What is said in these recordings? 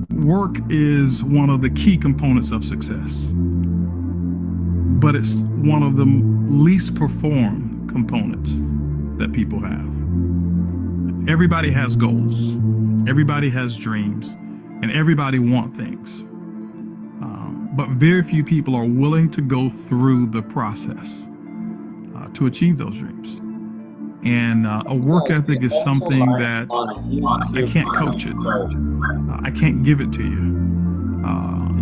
Work is one of the key components of success, but it's one of the least performed components that people have. Everybody has goals, everybody has dreams, and everybody wants things. But very few people are willing to go through the process to achieve those dreams. And a work ethic is something that I can't coach it. I can't give it to you.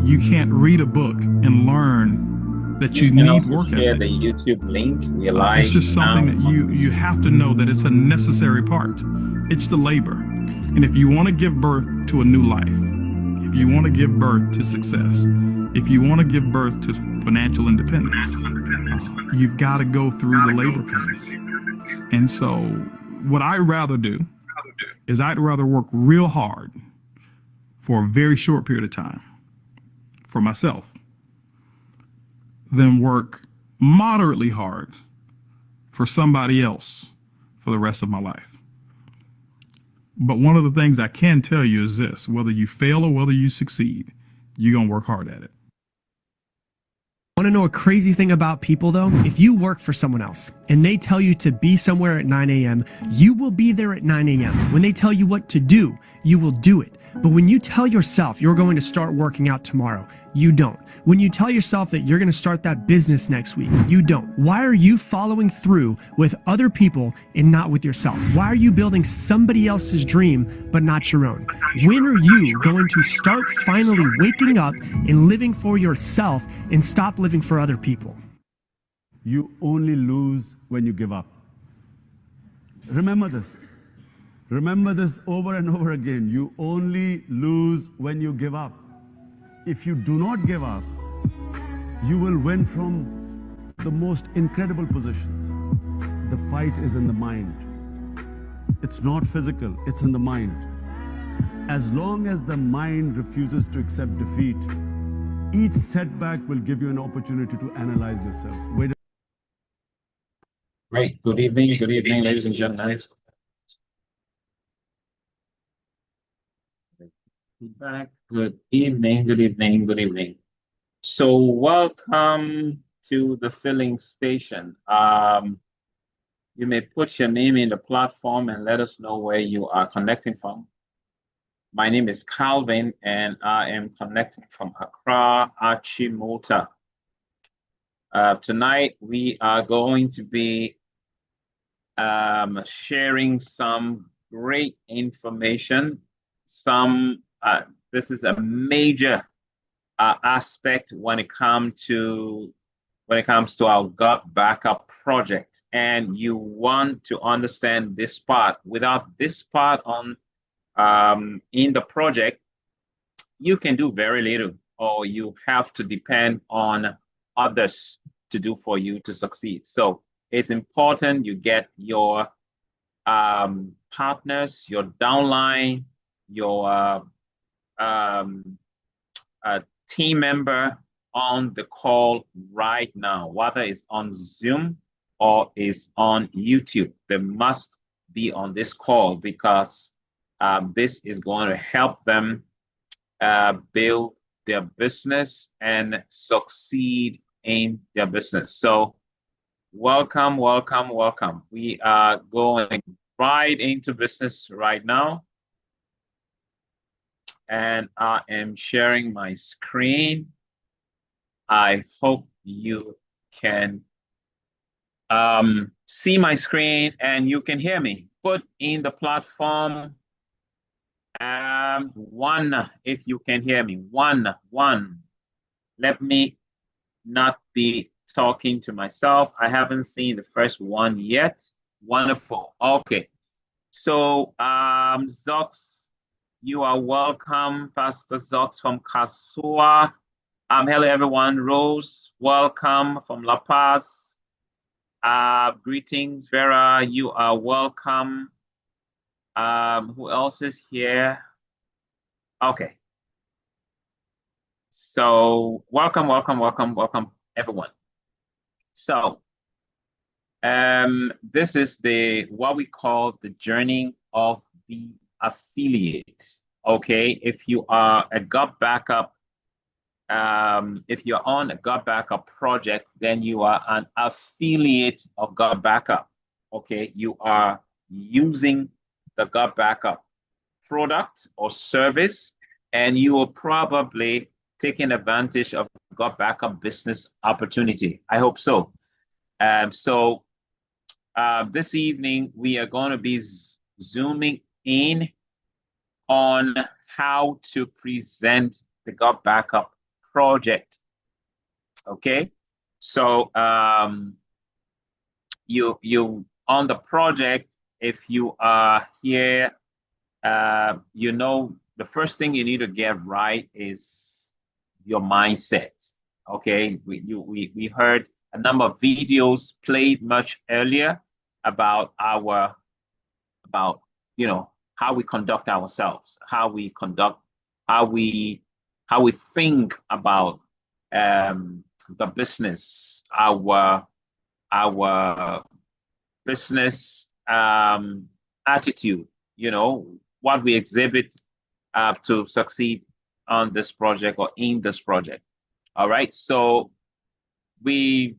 You can't read a book and learn that you need work ethic. The YouTube link. It's just something that you have to know that it's a necessary part. It's the labor. And if you want to give birth to a new life, if you want to give birth to success, if you want to give birth to financial independence, you've got to go through the labor pains. And so what I'd rather do is I'd rather work real hard for a very short period of time for myself than work moderately hard for somebody else for the rest of my life. But one of the things I can tell you is this: whether you fail or whether you succeed, you're going to work hard at it. Want to know a crazy thing about people though? If you work for someone else and they tell you to be somewhere at 9 a.m., you will be there at 9 a.m. When they tell you what to do, you will do it. But when you tell yourself you're going to start working out tomorrow, you don't. When you tell yourself that you're going to start that business next week, you don't. Why are you following through with other people and not with yourself? Why are you building somebody else's dream but not your own? When are you going to start finally waking up and living for yourself and stop living for other people? You only lose when you give up. Remember this. Remember this over and over again. You only lose when you give up. If you do not give up, you will win from the most incredible positions. The fight is in the mind. It's not physical, it's in the mind. As long as the mind refuses to accept defeat, each setback will give you an opportunity to analyze yourself. Great. Good evening, ladies and gentlemen. Feedback. Good evening. So welcome to the filling station. You may put your name in the platform and let us know where you are connecting from. My name is Calvin and I am connecting from Accra, Achimota. Tonight we are going to be sharing some great information. This is a major aspect when it comes to our gut backup project, and you want to understand this part. Without this part on in the project, you can do very little, or you have to depend on others to do for you to succeed. So it's important you get your partners, your downline, your team member on the call right now, whether it's on Zoom or is on YouTube. They must be on this call because this is going to help them build their business and succeed in their business. So welcome. We are going right into business right now. And I am sharing my screen. I hope you can see my screen and you can hear me. Put in the platform one if you can hear me. One. Let me not be talking to myself. I haven't seen the first one yet. Wonderful. Okay. So Zox, you are welcome. Pastor Zox from Kasua. Hello everyone. Rose, welcome from La Paz. Greetings, Vera. You are welcome. Who else is here? Okay. So welcome everyone. So this is what we call the journey of the affiliates, Okay, if you are a gut backup, if you're on a gut backup project, then you are an affiliate of gut backup. Okay, you are using the gut backup product or service, and you are probably taking advantage of gut backup business opportunity. I hope so. This evening we are going to be zooming in on how to present the gut backup project. Okay, so you on the project, if you are here, you know, the first thing you need to get right is your mindset. Okay, we heard a number of videos played much earlier about you know, how we conduct ourselves, how we think about the business, our business attitude, you know, what we exhibit to succeed on this project or in this project. All right, so we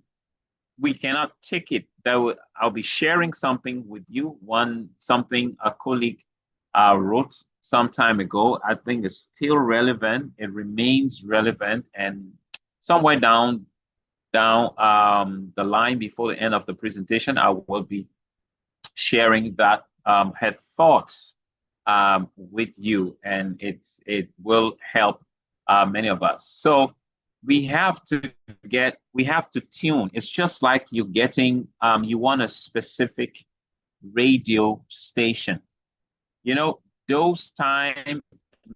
cannot take it that I'll be sharing something with you. Something a colleague wrote some time ago. I think it's still relevant. It remains relevant, and somewhere down the line before the end of the presentation, I will be sharing that her thoughts with you, and it will help many of us. So we have to tune. It's just like you getting, you want a specific radio station. You know, those time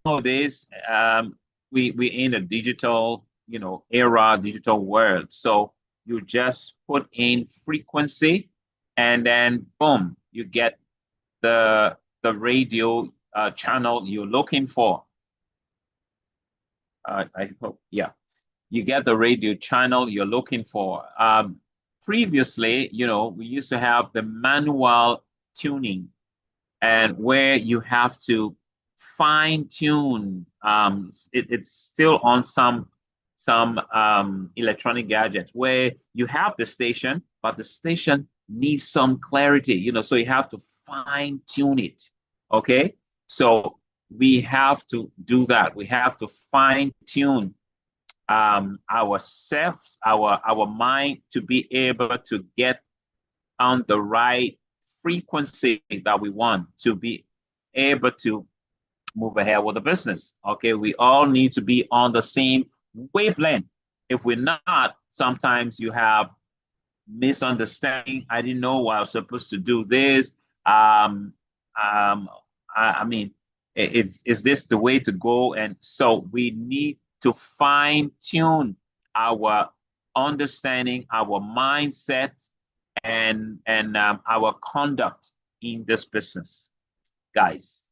nowadays, we in a digital, you know, era, digital world. So you just put in frequency, and then boom, you get the radio channel you're looking for. I hope, yeah. You get the radio channel you're looking for. Previously, you know, we used to have the manual tuning, and where you have to fine tune. It's still on some electronic gadgets where you have the station, but the station needs some clarity, you know, so you have to fine tune it. Okay, so we have to do that. We have to fine tune ourselves, our mind, to be able to get on the right frequency that we want to be able to move ahead with the business. Okay, we all need to be on the same wavelength. If we're not, sometimes you have misunderstanding. I didn't know I was supposed to do this. I mean, is this the way to go? And so we need to fine tune our understanding, our mindset, and our conduct in this business. Guys,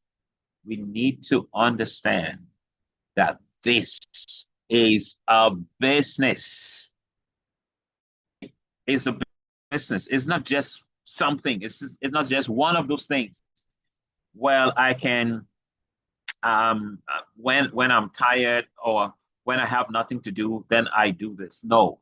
we need to understand that this is a business. It's a business. It's not just something. It's not just one of those things. Well, I can when I'm tired or when I have nothing to do, then I do this. No,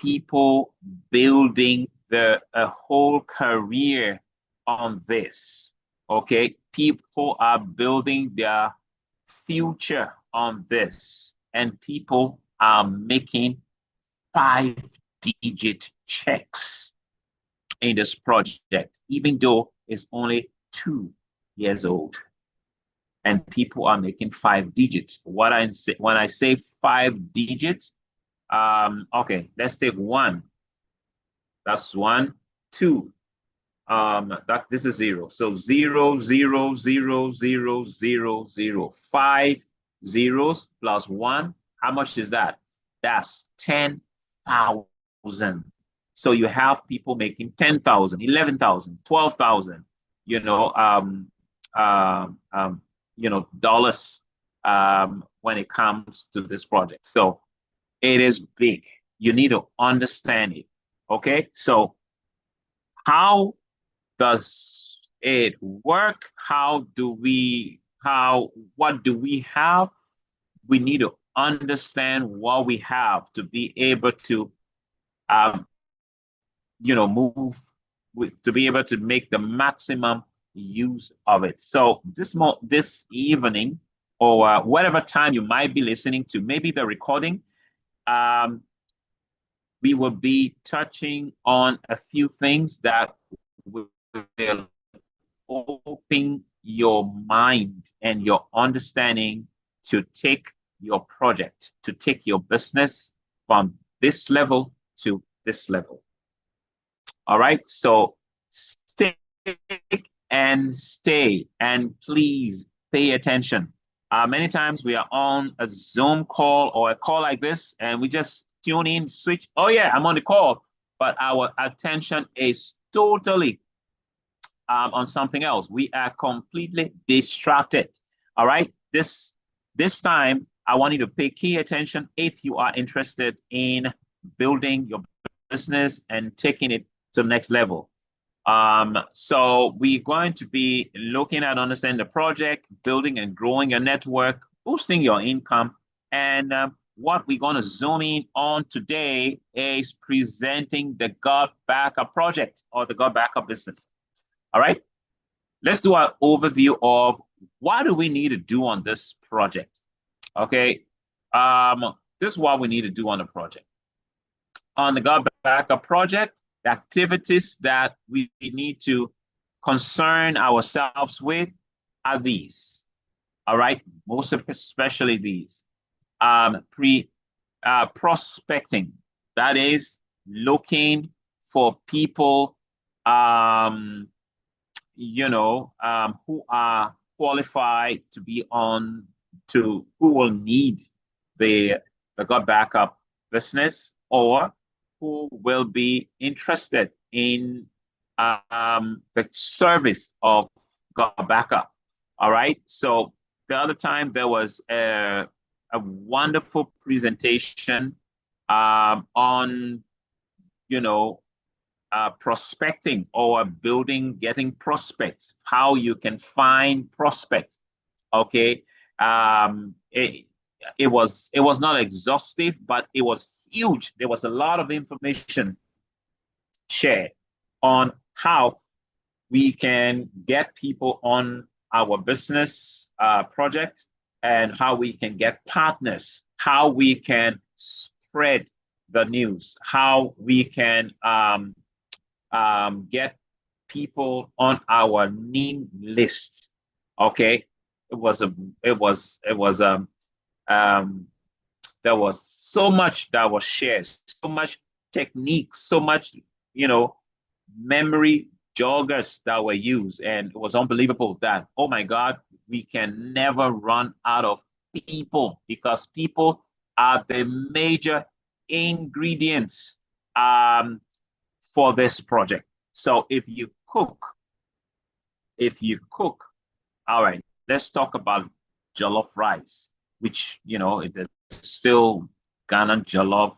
people building a whole career on this. Okay, people are building their future on this, and people are making 5-digit checks in this project, even though it's only 2 years old. And people are making 5 digits. When I say 5 digits, okay, let's take 1. That's 1, 2. This is 0. So 0, 0, 0, 0, 0, 0. 5 zeros plus 1. How much is that? That's 10,000. So you have people making 10,000, 11,000, 12,000. You know, dollars when it comes to this project. So it is big. You need to understand it. Okay, so how does it work? How do we what do we have? We need to understand what we have to be able to, move to be able to make the maximum use of it. So this evening, or whatever time you might be listening to, maybe the recording, we will be touching on a few things that will open your mind and your understanding to take your project, to take your business from this level to this level. All right, so stick and stay, and please pay attention. Many times we are on a Zoom call or a call like this, and we just tune in, switch. Oh yeah, I'm on the call, but our attention is totally on something else. We are completely distracted. All right, this time I want you to pay key attention if you are interested in building your business and taking it to the next level. So we're going to be looking at understanding the project, building and growing your network, boosting your income. And what we're going to zoom in on today is presenting the God Backup project, or the God Backup business. All right, let's do an overview of what do we need to do on this project. Okay, this is what we need to do on the project. On the God Backup project, the activities that we need to concern ourselves with are these. All right, most especially these. Prospecting, that is looking for people who are qualified to be on to, who will need the God Backup business, or who will be interested in the service of God Backup. All right. So the other time there was a wonderful presentation on, prospecting, or getting prospects, how you can find prospects. Okay. It was not exhaustive, but it was huge. There was a lot of information shared on how we can get people on our business project, and how we can get partners, how we can spread the news, how we can get people on our name list. Okay, there was so much that was shared, so much techniques, so much, memory joggers that were used. And it was unbelievable that, oh my God, we can never run out of people, because people are the major ingredients for this project. So if you cook, all right, let's talk about jollof rice, which, it is still Ghana jollof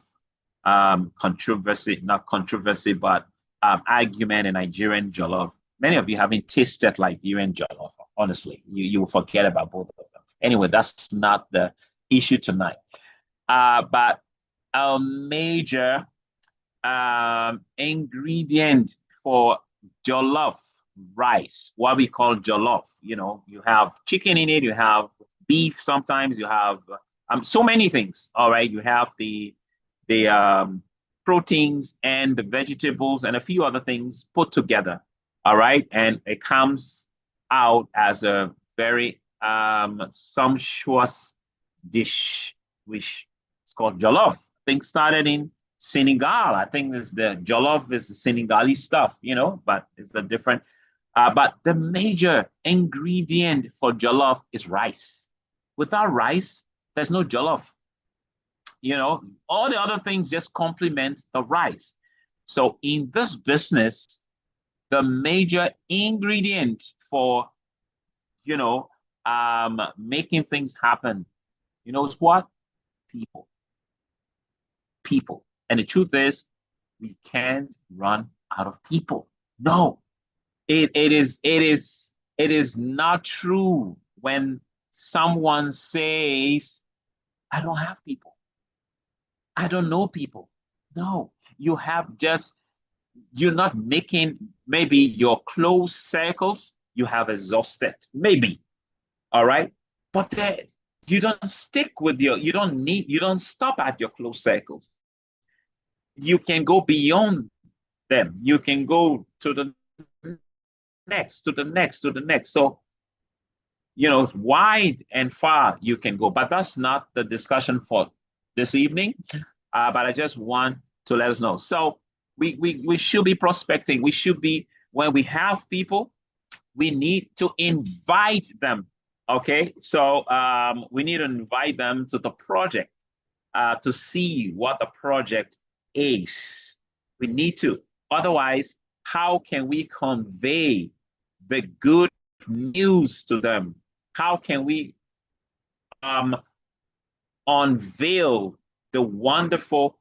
controversy, not controversy, but argument in Nigerian jollof. Many of you haven't tasted Nigerian jollof. Honestly, you will forget about both of them. Anyway, that's not the issue tonight. But a major ingredient for jollof rice, what we call jollof, you have chicken in it, you have beef, sometimes you have so many things. All right, you have the proteins and the vegetables and a few other things put together. All right, and it comes out as a very sumptuous dish, which is called jollof. Things started in Senegal. I think the jollof is the Senegalese stuff, but it's a different. But the major ingredient for jollof is rice. Without rice, there's no jollof. All the other things just complement the rice. So in this business, the major ingredient for, making things happen, is what? People. People. And the truth is, we can't run out of people. No, it is not true. when someone says, I don't have people, I don't know people. No, you have just, you're not making, maybe your close circles, you have exhausted, maybe, all right? But then you don't stick with you don't stop at your close circles. You can go beyond them. You can go to the next, to the next, to the next. So, wide and far you can go, but that's not the discussion for this evening. But I just want to let us know. So we should be prospecting. We should be, when we have people, we need to invite them. Okay, so we need to invite them to the project to see what the project is. We need to. Otherwise, how can we convey the good news to them? How can we unveil the wonderful,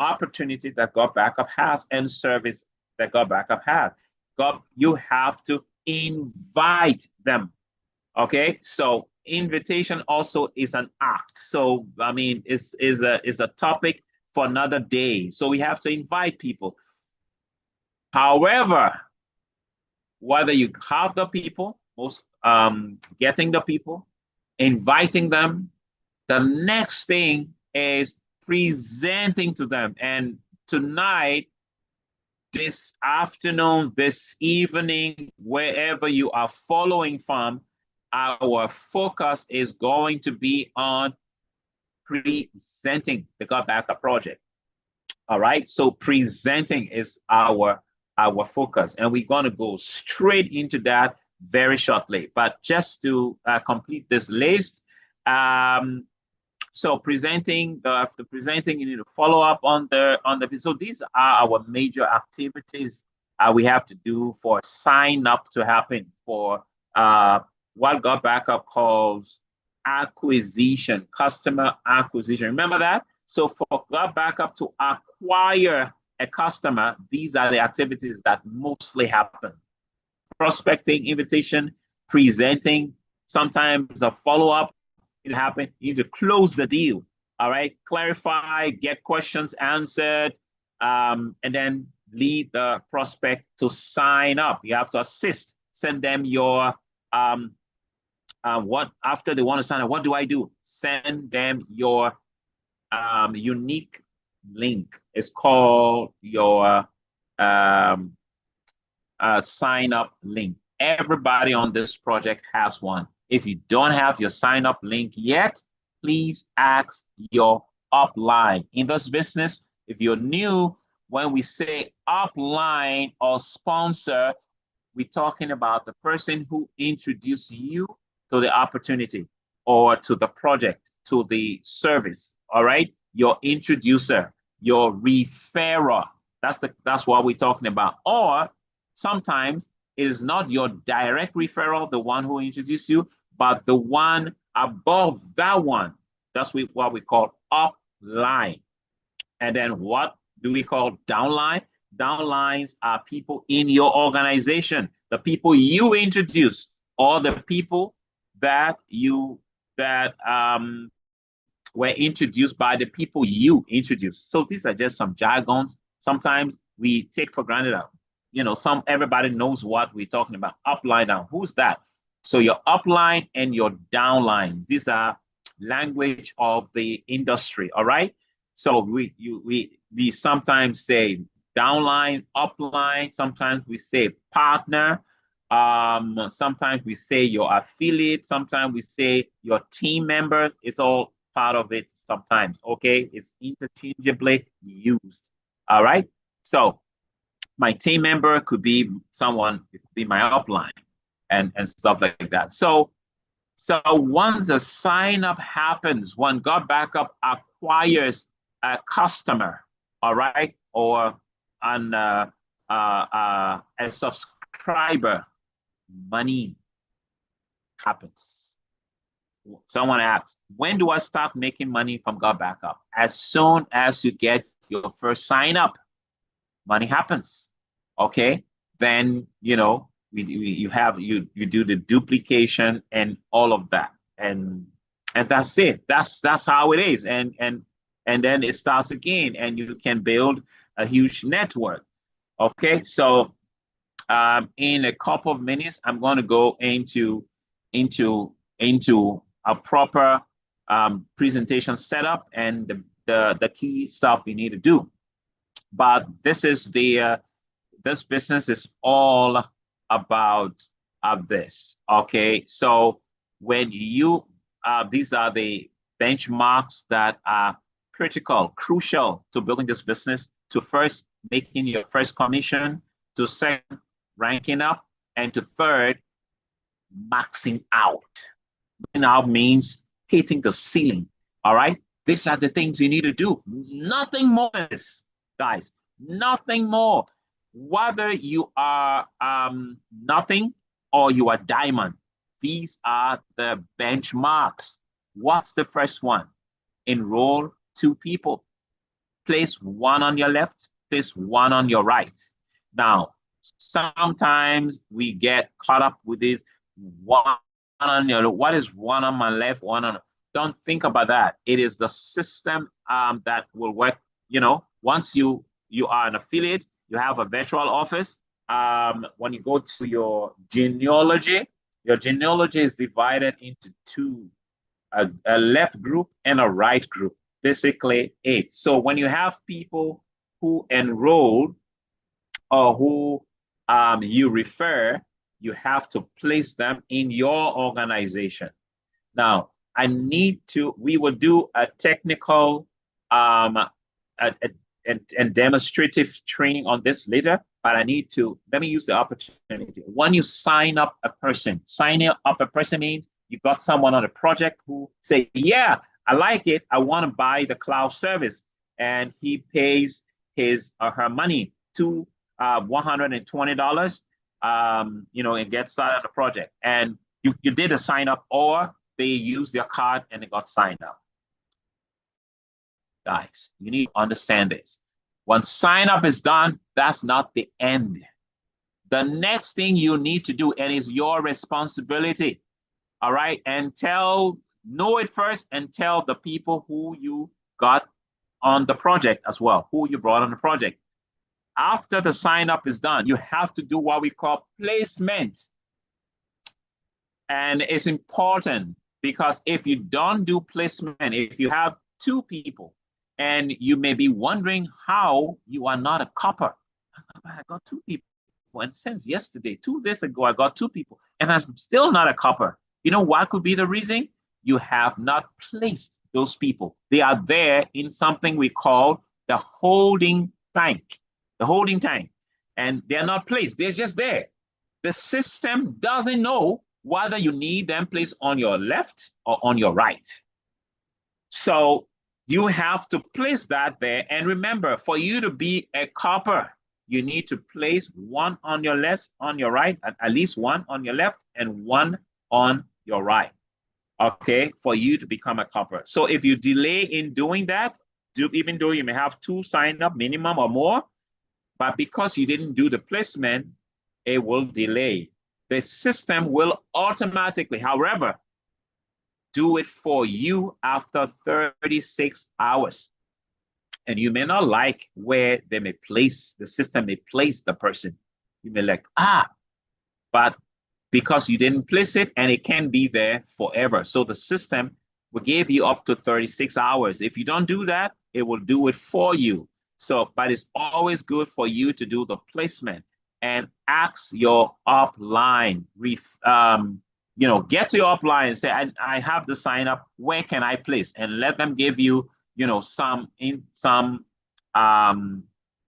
opportunity that God Backup has and service that God Backup has? You have to invite them. Okay, so invitation also is an act. So I mean, is a topic for another day. So we have to invite people. However, whether you have the people, getting the people, inviting them, the next thing is presenting to them. And tonight, this afternoon, this evening, wherever you are following from, our focus is going to be on presenting the God Backup project. All right, so presenting is our focus, and we're going to go straight into that very shortly. But just to complete this list, so presenting, after presenting, you need to follow up on the. So these are our major activities we have to do for sign up to happen for what God Backup calls acquisition, customer acquisition. Remember that? So for God Backup to acquire a customer, these are the activities that mostly happen: prospecting, invitation, presenting, sometimes a follow-up. It happen. You need to close the deal. All right, clarify, get questions answered, and then lead the prospect to sign up. You have to assist, send them your what after they want to sign up. What do I do? Send them your unique link. It's called your sign up link. Everybody on this project has one. If you don't have your sign up link yet, please ask your upline. In this business, if you're new, when we say upline or sponsor, we're talking about the person who introduced you to the opportunity or to the project, to the service. All right, your introducer, your referrer. That's what we're talking about. Or sometimes it is not your direct referral, the one who introduced you, but the one above that one. That's what we call upline. And then what do we call downline? Downlines are people in your organization, the people you introduce, or the people that were introduced by the people you introduced. So these are just some jargons. Sometimes we take for granted that, everybody knows what we're talking about. Upline, down. Who's that? So your upline and your downline. These are language of the industry. All right. So we sometimes say downline, upline. Sometimes we say partner. Sometimes we say your affiliate. Sometimes we say your team member. It's all part of it. Sometimes, okay, it's interchangeably used. All right. So my team member could be someone. It could be my upline, and stuff like that. So once a sign up happens, when God Backup acquires a customer, all right, or a subscriber, money happens. Someone asks, when do I start making money from God Backup? As soon as you get your first sign up, money happens. Okay, then you do the duplication and all of that, and that's it. That's how it is, and then it starts again, and you can build a huge network. Okay, so in a couple of minutes, I'm going to go into a proper presentation setup and the key stuff you need to do. But this is this business is all about this. Okay, so when you these are the benchmarks that are crucial to building this business, to first making your first commission, to second ranking up, and to third maxing out. Maxing out means hitting the ceiling. All right, these are the things you need to do. Nothing more than this, guys. Nothing more. Whether you are nothing or you are diamond, these are the benchmarks. What's the first one? Enroll 2 people. Place one on your left, place one on your right. Now, sometimes we get caught up with this one on your, what is one on my left, one on, don't think about that. It is the system that will work. Once you are an affiliate, you have a virtual office. When you go to your genealogy is divided into 2, a left group and a right group, basically 8. So when you have people who enroll or who you refer, you have to place them in your organization. Now, we will do a technical and demonstrative training on this later, but let me use the opportunity. When you sign up a person means you got someone on a project who say, yeah, I like it, I want to buy the cloud service, and he pays his or her money to $120, and get started on the project. And you did a sign up, or they used their card and they got signed up. Guys, you need to understand this. When sign up is done, that's not the end. The next thing you need to do, and it's your responsibility, all right, and know it first and tell the people who you got on the project as well, who you brought on the project. After the sign up is done, you have to do what we call placement. And it's important because if you don't do placement, if you have 2 people, and you may be wondering how you are not a copper. I got 2 people. And since yesterday, 2 days ago, I got 2 people, and I'm still not a copper. You know what could be the reason? You have not placed those people. They are there in something we call the holding tank. The holding tank. And they're not placed. They're just there. The system doesn't know whether you need them placed on your left or on your right. So you have to place that there. And remember, for you to be a copper, you need to place one on your left, on your right, at least one on your left and one on your right. Okay, for you to become a copper. So if you delay in doing that, even though you may have 2 signed up minimum or more, but because you didn't do the placement, it will delay. The system will automatically, however, do it for you after 36 hours. And you may not like where they may place, the system may place the person. You may like, but because you didn't place it, and it can be there forever. So the system will give you up to 36 hours. If you don't do that, it will do it for you. So, but it's always good for you to do the placement and ask your upline, get to your upline and say, I have the sign up, where can I place? And let them give you, some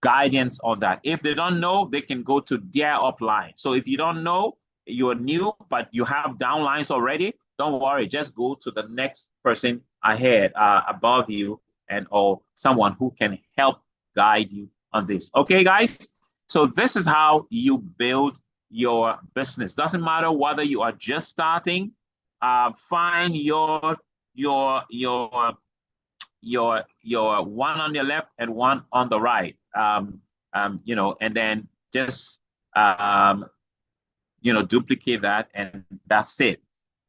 guidance on that. If they don't know, they can go to their upline. So if you don't know, you're new, but you have downlines already, don't worry, just go to the next person ahead, above you, or someone who can help guide you on this. Okay, guys? So this is how you build your business. Doesn't matter whether you are just starting, find your one on your left and one on the right, and then just duplicate that, and that's it.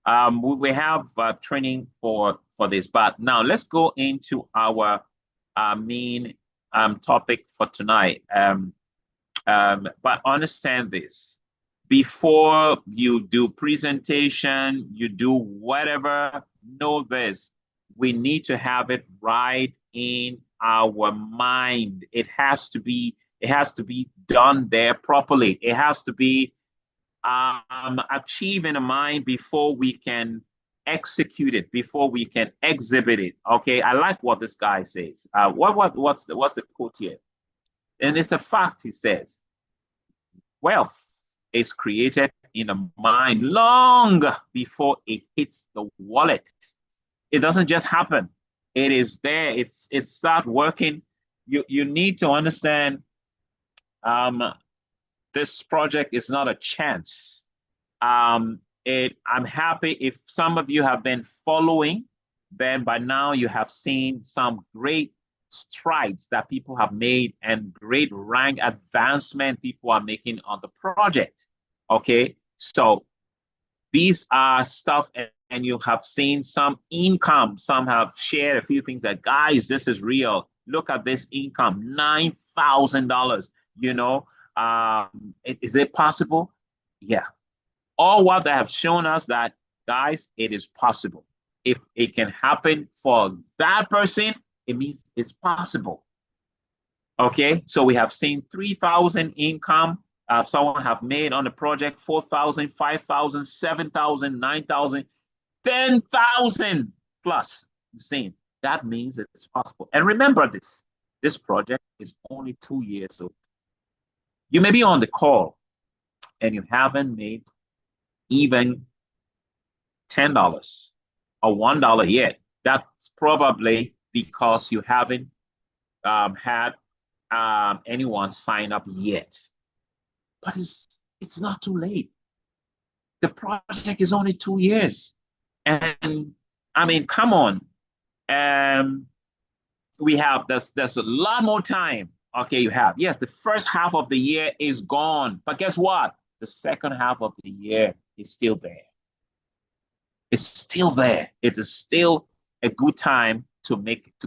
We have training for this, but now let's go into our main topic for tonight. But understand this: before you do presentation, you do whatever, know this: we need to have it right in our mind. It has to be done there properly. It has to be achieved in the mind before we can execute it, before we can exhibit it. Okay, I like what this guy says. What's the quote here? And it's a fact. He says, wealth is created in the mind long before it hits the wallet. It doesn't just happen. It is there. It's start working. You need to understand this project is not a chance. I'm happy if some of you have been following, then by now you have seen some great strides that people have made and great rank advancement people are making on the project. Okay, so these are stuff, and you have seen some income. Some have shared a few things that, guys, this is real. Look at this income, $9,000. Is it possible? Yeah. All what they have shown us that, guys, it is possible. If it can happen for that person, it means it's possible. Okay, so we have seen 3,000 income. Someone have made on the project 4,000, 5,000, 7,000, 9,000, 10,000 plus. I'm saying that means it's possible. And remember this project is only 2 years old. You may be on the call and you haven't made even $10 or $1 yet. That's probably because you haven't had anyone sign up yet. But it's not too late. The project is only 2 years. And I mean, come on. There's a lot more time. Okay, you have. Yes, the first half of the year is gone. But guess what? The second half of the year is still there. It's still there. It is still a good time to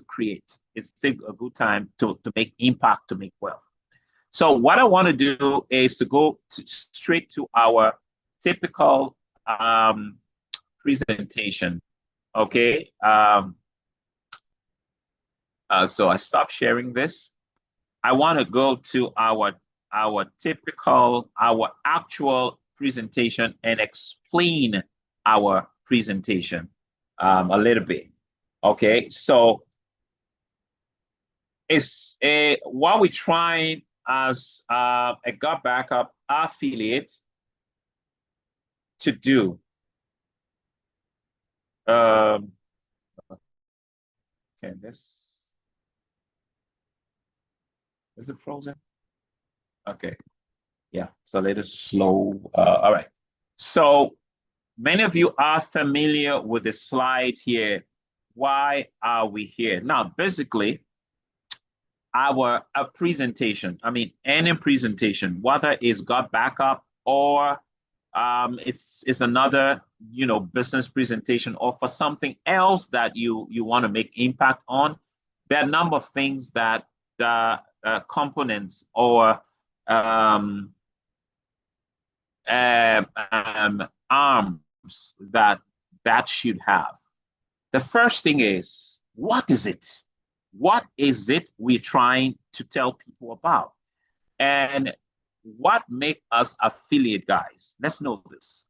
create. It's still a good time to make impact, to make wealth. So what I want to do is to go straight to our typical presentation. Okay. So I stopped sharing this. I want to go to our actual presentation and explain our presentation a little bit. Okay, so it's what we're trying as a Got Backup affiliate to do. Okay, is it frozen? Okay, yeah, so let us slow. All right, so many of you are familiar with the slide here. Why are we here? Now, basically, a presentation, I mean, any presentation, whether it's Got Backup or it's another, business presentation, or for something else that you want to make impact on, there are a number of things that the components or arms that should have. The first thing is, what is it? What is it we're trying to tell people about? And what makes us affiliate, guys? Let's know this.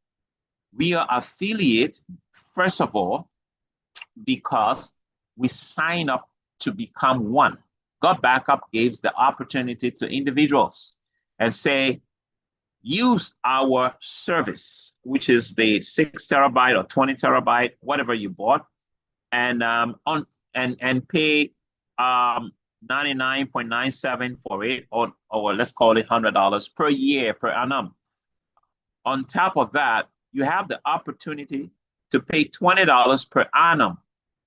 We are affiliate, first of all, because we sign up to become one. Got Backup gives the opportunity to individuals and say, use our service, which is the 6 terabyte or 20 terabyte, whatever you bought, and pay 99.97 for it, or let's call it $100 per year per annum. On top of that, you have the opportunity to pay $20 per annum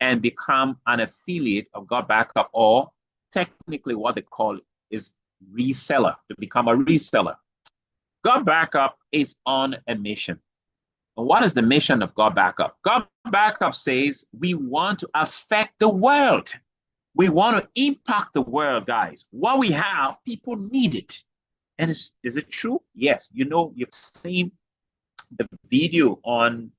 and become an affiliate of Got Backup, or technically what they call is reseller, to become a reseller. God Backup is on a mission. And what is the mission of God Backup? God Backup says we want to affect the world. We want to impact the world, guys. What we have, people need it. And is it true? Yes. You know, you've seen the video on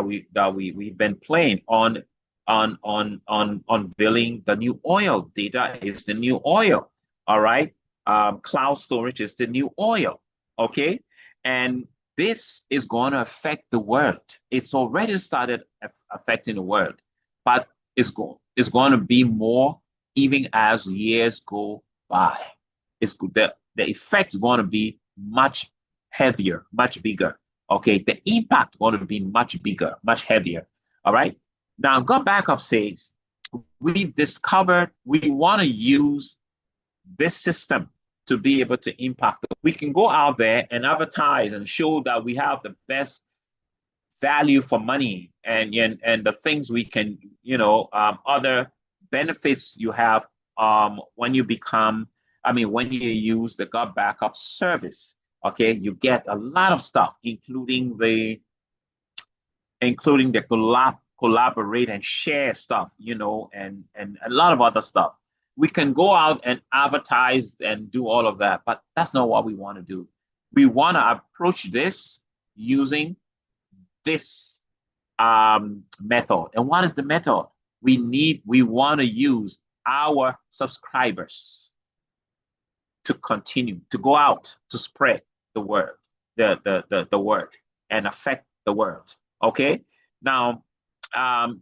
we've been playing on unveiling the new oil. Data is the new oil. All right. Cloud storage is the new oil. Okay. And this is going to affect the world. It's already started affecting the world, but it's going to be more even as years go by. It's good. The effect is going to be much heavier, much bigger. Okay, the impact going to be much bigger, much heavier. All right. Now, God Backup says we've discovered we want to use this system to be able to impact. We can go out there and advertise and show that we have the best value for money and the things we can, other benefits you have when you when you use the God Backup service. Okay, you get a lot of stuff, including the collaborate and share stuff, and a lot of other stuff. We can go out and advertise and do all of that, but that's not what we want to do. We want to approach this using this method. And what is the method? We want to use our subscribers to continue to go out to spread the word, the word, and affect the world. Okay. Now,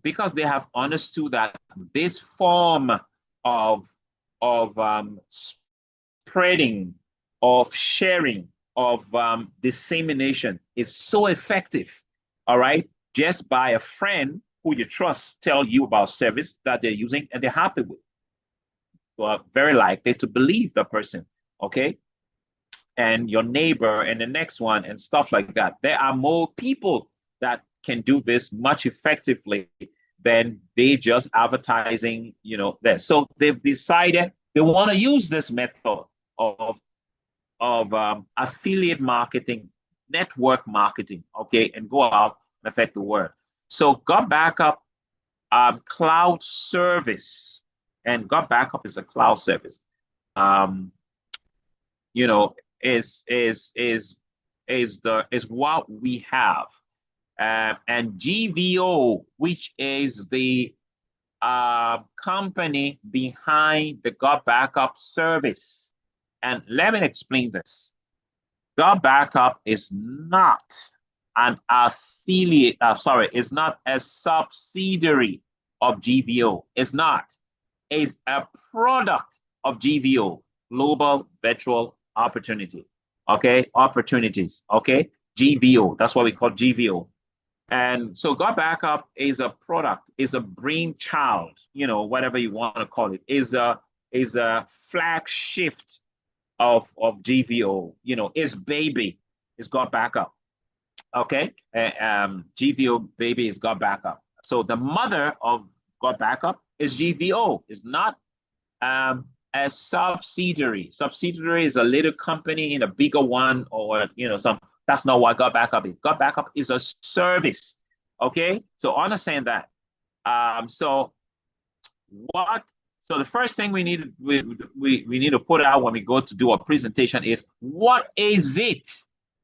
because they have understood that this form of spreading, of sharing, of dissemination is so effective. All right, just by a friend who you trust tell you about service that they're using and they're happy with. You are very likely to believe the person. Okay. And your neighbor and the next one and stuff like that. There are more people that can do this much effectively than they just advertising, there. So they've decided they want to use this method of affiliate marketing, network marketing, okay, and go out and affect the world. So God Backup cloud service, and God Backup is a cloud service. Is what we have. And GVO, which is the company behind the God Backup service. And let me explain this. God Backup is not an affiliate, it's not a subsidiary of GVO. It's not. It's a product of GVO, Global Virtual Opportunity. Okay, opportunities. Okay, GVO. That's what we call GVO. And so God Backup is a product, is a brainchild, whatever you want to call it, is a flagship of GVO. Its baby is God Backup. Okay, GVO baby is God Backup. So the mother of God Backup is GVO. It's not a subsidiary. Subsidiary is a little company in a bigger one, or some. That's not what God Backup is. God Backup is a service. Okay, so understand that. So the first thing we need to put out when we go to do a presentation is, what is it?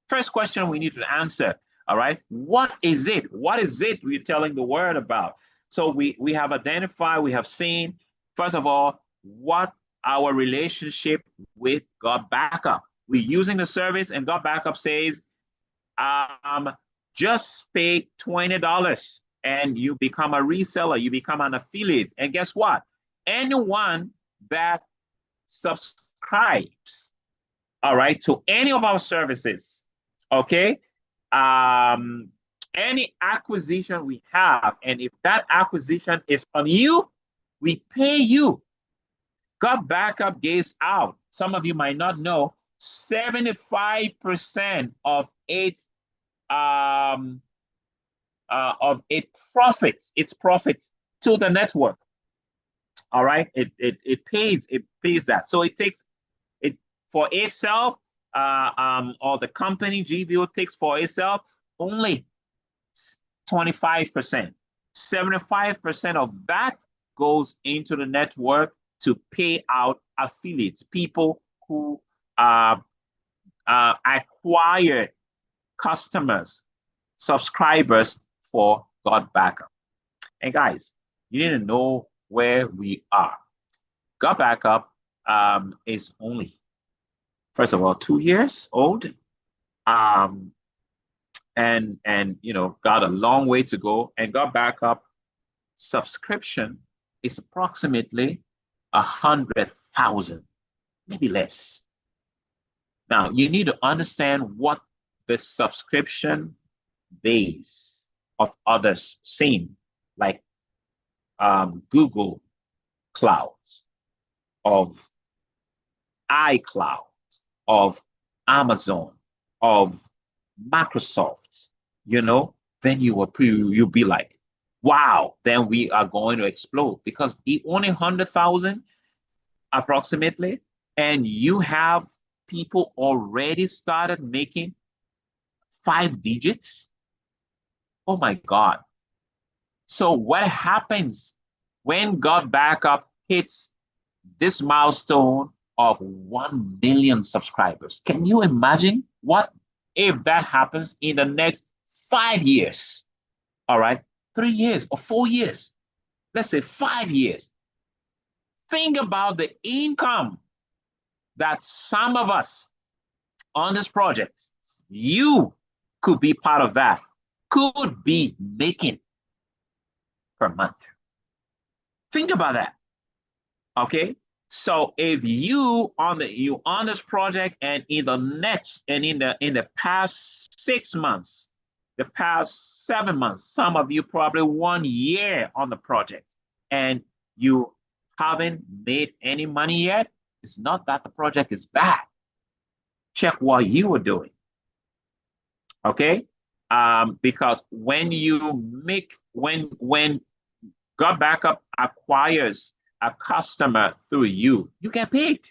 First question we need to answer. All right, what is it? What is it we're telling the world about? So we have identified, we have seen, first of all, what our relationship with God Backup. We're using the service, and God Backup says, just pay $20 and you become a reseller, you become an affiliate. And guess what? Anyone that subscribes, all right, to any of our services, okay, any acquisition we have, and if that acquisition is from you, we pay you. God Backup gives out, some of you might not know, 75% of its profits to the network. All right, it pays that. So it takes it for itself. or the company GVO takes for itself, only 25%. 75% of that goes into the network to pay out affiliates, people who acquire customers, subscribers for God Backup. And guys, you need to know where we are. God Backup is only, first of all, 2 years old. And you know, got a long way to go. And God Backup subscription is approximately 100,000, maybe less. Now, you need to understand what the subscription base of others seen, like Google Clouds, of iCloud, of Amazon, of Microsoft, you know, then you'll be like, wow, then we are going to explode, because it only 100,000 approximately, and you have people already started making 5 digits. Oh my God. So what happens when God Backup hits this milestone of 1 million subscribers? Can you imagine what if that happens in the next 5 years? All right, 3 years or 4 years, let's say 5 years. Think about the income that some of us on this project, you could be part of that, could be making per month. Think about that. Okay, so if you on this project, and in the past 6 months, the past 7 months, some of you probably 1 year on the project, and you haven't made any money yet, it's not that the project is bad. Check what you are doing. Okay, because when God Backup acquires a customer through you, you get paid.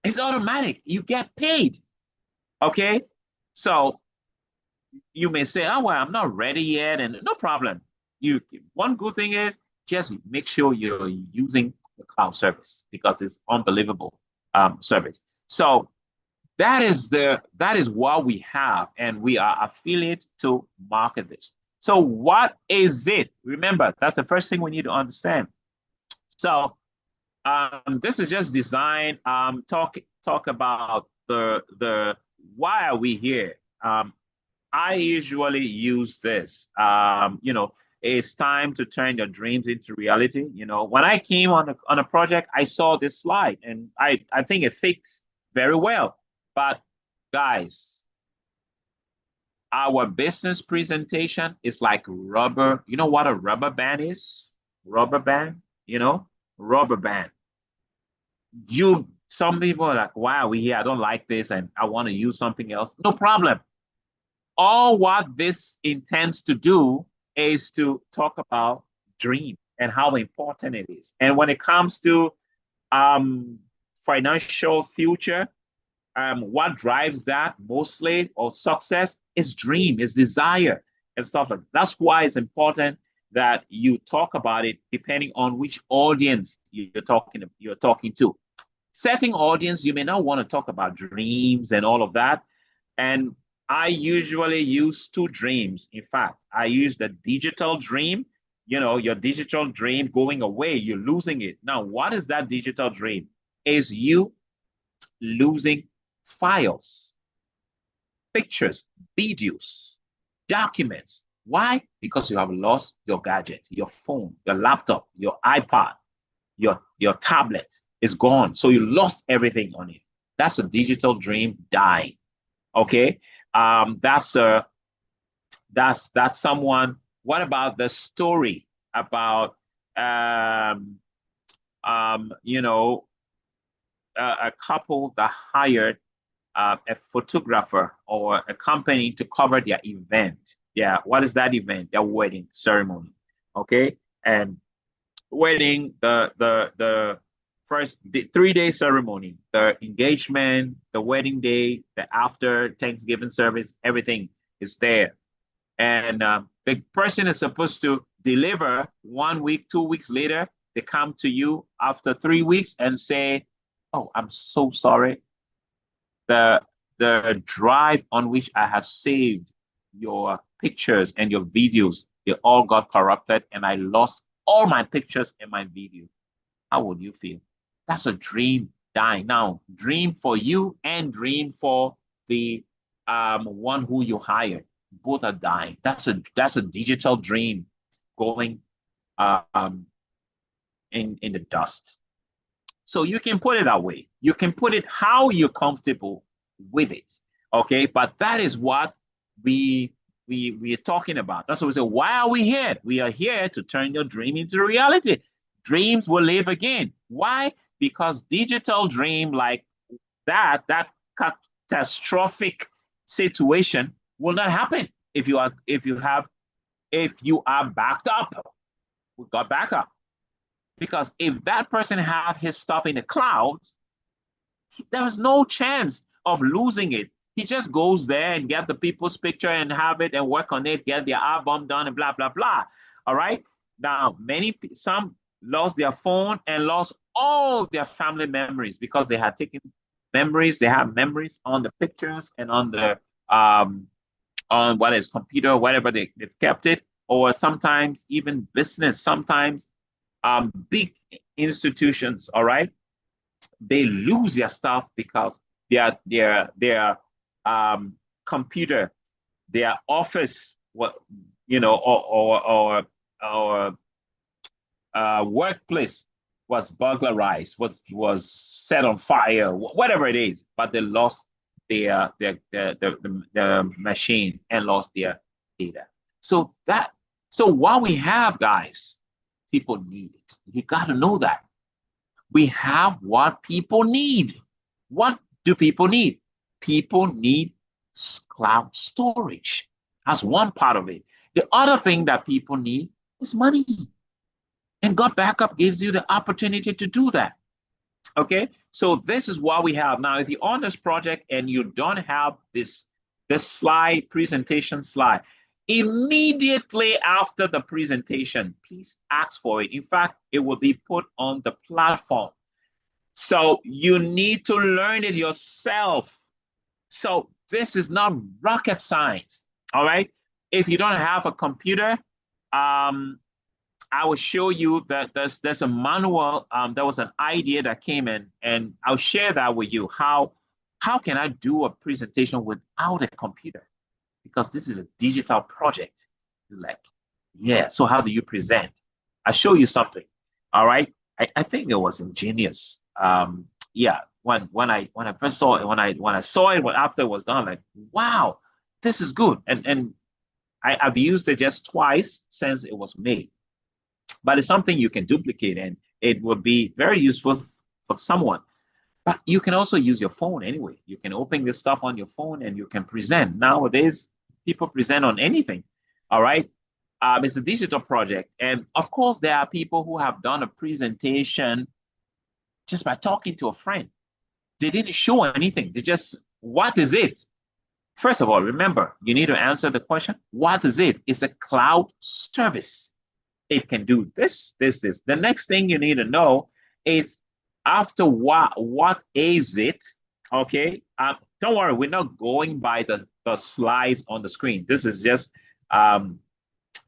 It's automatic. You get paid. Okay, so you may say, oh, well, I'm not ready yet, and no problem. One good thing is just make sure you're using the cloud service, because it's unbelievable service. So that is what we have, and we are affiliate to market this. So what is it? Remember, that's the first thing we need to understand. So this is just design. Talk about the why are we here? I usually use this. You know, it's time to turn your dreams into reality. You know, when I came on a project, I saw this slide, and I think it fits very well. But guys, our business presentation is like rubber. You know what a rubber band is? Rubber band, you know, rubber band. Some people are like, why are we here? I don't like this, and I want to use something else. No problem. All what this intends to do is to talk about dream and how important it is. And when it comes to financial future, what drives that mostly, or success, is dream, is desire, and stuff like that. That's why it's important that you talk about it depending on which audience you're talking to. Setting audience, you may not want to talk about dreams and all of that. And I usually use 2 dreams. In fact, I use the digital dream. You know, your digital dream going away, you're losing it. Now, what is that digital dream? Is you losing files, pictures, videos, documents. Why? Because you have lost your gadget, your phone, your laptop, your iPad, your tablet is gone. So you lost everything on it. That's a digital dream dying. Okay, that's someone. What about the story about you know, a couple that hired a photographer or a company to cover their event? Yeah, what is that event? Their wedding ceremony. Okay, and wedding, the first the 3-day ceremony, the engagement, the wedding day, the after Thanksgiving service, everything is there. And the person is supposed to deliver 1 week, 2 weeks later. They come to you after 3 weeks and say, "Oh, I'm so sorry. The drive on which I have saved your pictures and your videos, they all got corrupted, and I lost all my pictures and my video." How would you feel? That's a dream dying. Now, dream for you and dream for the one who you hired. Both are dying. That's a digital dream going in the dust. So you can put it that way. You can put it how you're comfortable with it. Okay, but that is what we are talking about. That's what we say. Why are we here? We are here to turn your dream into reality. Dreams will live again. Why? Because digital dream like that catastrophic situation will not happen if you are backed up. We got backup. Because if that person have his stuff in the cloud, there is no chance of losing it. He just goes there and get the people's picture and have it and work on it, get their album done and blah, blah, blah. All right. Now, some lost their phone and lost all their family memories because they had taken memories. They have memories on the pictures and on the on what is computer, whatever they've kept it, or sometimes even business, sometimes big institutions, all right, they lose their stuff because their computer, their office, or workplace was burglarized, was set on fire, whatever it is, but they lost their machine and lost their data. So what we have, guys, people need it. You got to know that. We have what people need. What do people need? People need cloud storage. That's one part of it. The other thing that people need is money. And God Backup gives you the opportunity to do that. Okay, so this is what we have. Now, if you're on this project and you don't have this slide, presentation slide, immediately after the presentation, please ask for it. In fact, it will be put on the platform. So you need to learn it yourself. So this is not rocket science, all right? If you don't have a computer, I will show you that there's a manual. There was an idea that came in, and I'll share that with you. How can I do a presentation without a computer? Because this is a digital project. Like, yeah, so how do you present? I'll show you something, all right? I think it was ingenious. Yeah, when I first saw it, when I saw it, after it was done, like, wow, this is good. And I've used it just twice since it was made. But it's something you can duplicate, and it will be very useful for someone. But you can also use your phone anyway. You can open this stuff on your phone and you can present. Nowadays, people present on anything, all right? It's a digital project. And of course, there are people who have done a presentation just by talking to a friend. They didn't show anything. They just, what is it? First of all, remember, you need to answer the question, what is it? It's a cloud service. It can do this, this, this. The next thing you need to know is after what is it? Okay, don't worry, we're not going by the slides on the screen. This is just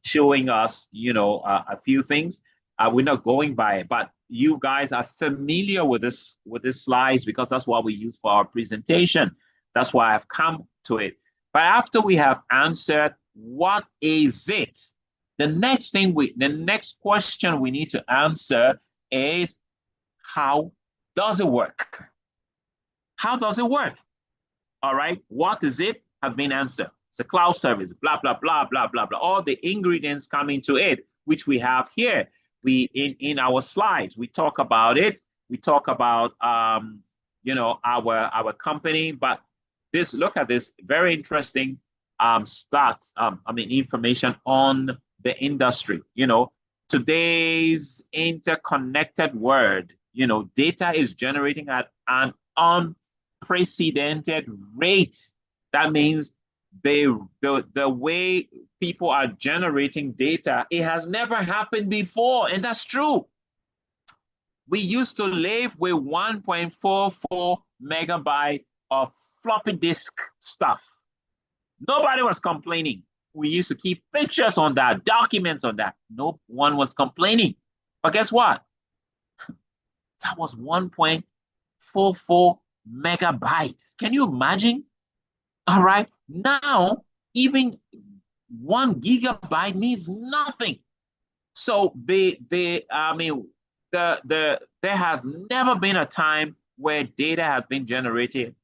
showing us, a few things. We're not going by it, but you guys are familiar with this slides because that's what we use for our presentation. That's why I've come to it. But after we have answered what is it, the next question we need to answer is, how does it work? How does it work? All right, what is it? Have been answered. It's a cloud service, blah, blah, blah, blah, blah, blah. All the ingredients come into it, which we have here. In our slides, we talk about it. We talk about, our company, but look at this very interesting information on the industry. Today's interconnected world data is generating at an unprecedented rate. That means the way people are generating data, it has never happened before, and that's true. We used to live with 1.44 megabyte of floppy disk stuff. Nobody was complaining. We used to keep pictures on that, documents on that. No one was complaining. But guess what? That was 1.44 megabytes. Can you imagine? All right. Now, even 1 gigabyte means nothing. So there has never been a time where data has been generated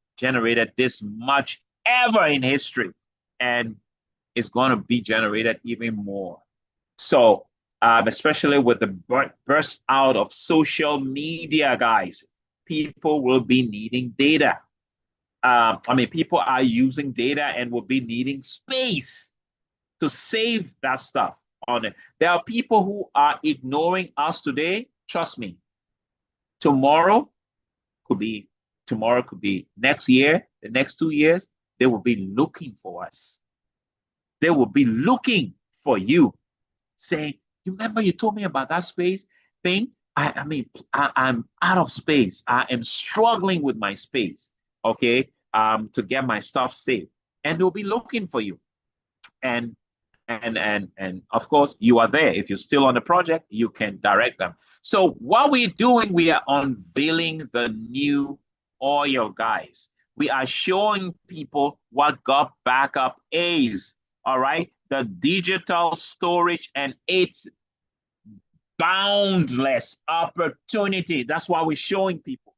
this much ever in history, and it's going to be generated even more. So especially with the burst out of social media, guys, people will be needing data. People are using data and will be needing space to save that stuff on it. There are people who are ignoring us today. Trust me. Tomorrow could be next year, the next 2 years. They will be looking for us. They will be looking for you, saying, "You remember you told me about that space thing? I'm out of space. I am struggling with my space, okay, to get my stuff saved." And they'll be looking for you. And of course, you are there. If you're still on the project, you can direct them. So what we're doing, we are unveiling the new oil, guys. We are showing people what GOP Backup is, all right? The digital storage and its boundless opportunity. That's why we're showing people,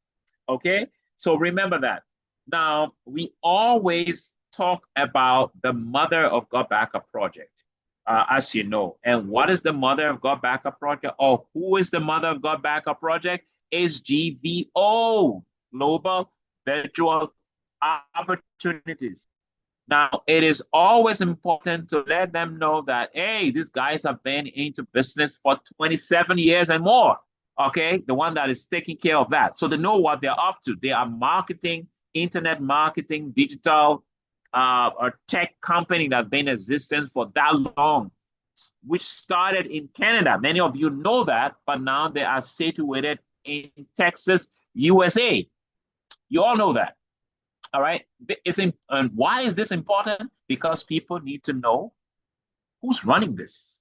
okay? So remember that. Now, we always talk about the mother of GOP Backup project, as you know. And what is the mother of GOP Backup project? Or who is the mother of GOP Backup project? Is GVO, Global Virtual Opportunities. Now, it is always important to let them know that, hey, these guys have been into business for 27 years and more, okay? The one that is taking care of that. So they know what they're up to. They are marketing, internet marketing, digital or tech company that's been in existence for that long, which started in Canada. Many of you know that, but now they are situated in Texas, USA. You all know that. All right. And why is this important? Because people need to know who's running this.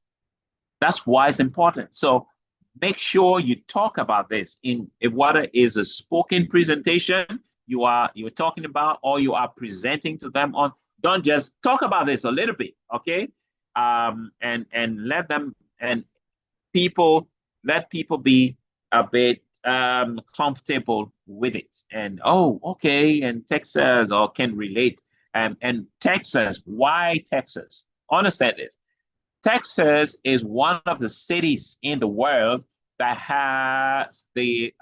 That's why it's important. So make sure you talk about this in whether it is a spoken presentation you're talking about, or you are presenting to them on. Don't just talk about this a little bit, okay? And let people be a bit comfortable with it, and okay, and Texas or can relate. And Texas, why Texas? Understand this. Texas is one of the cities in the world that has the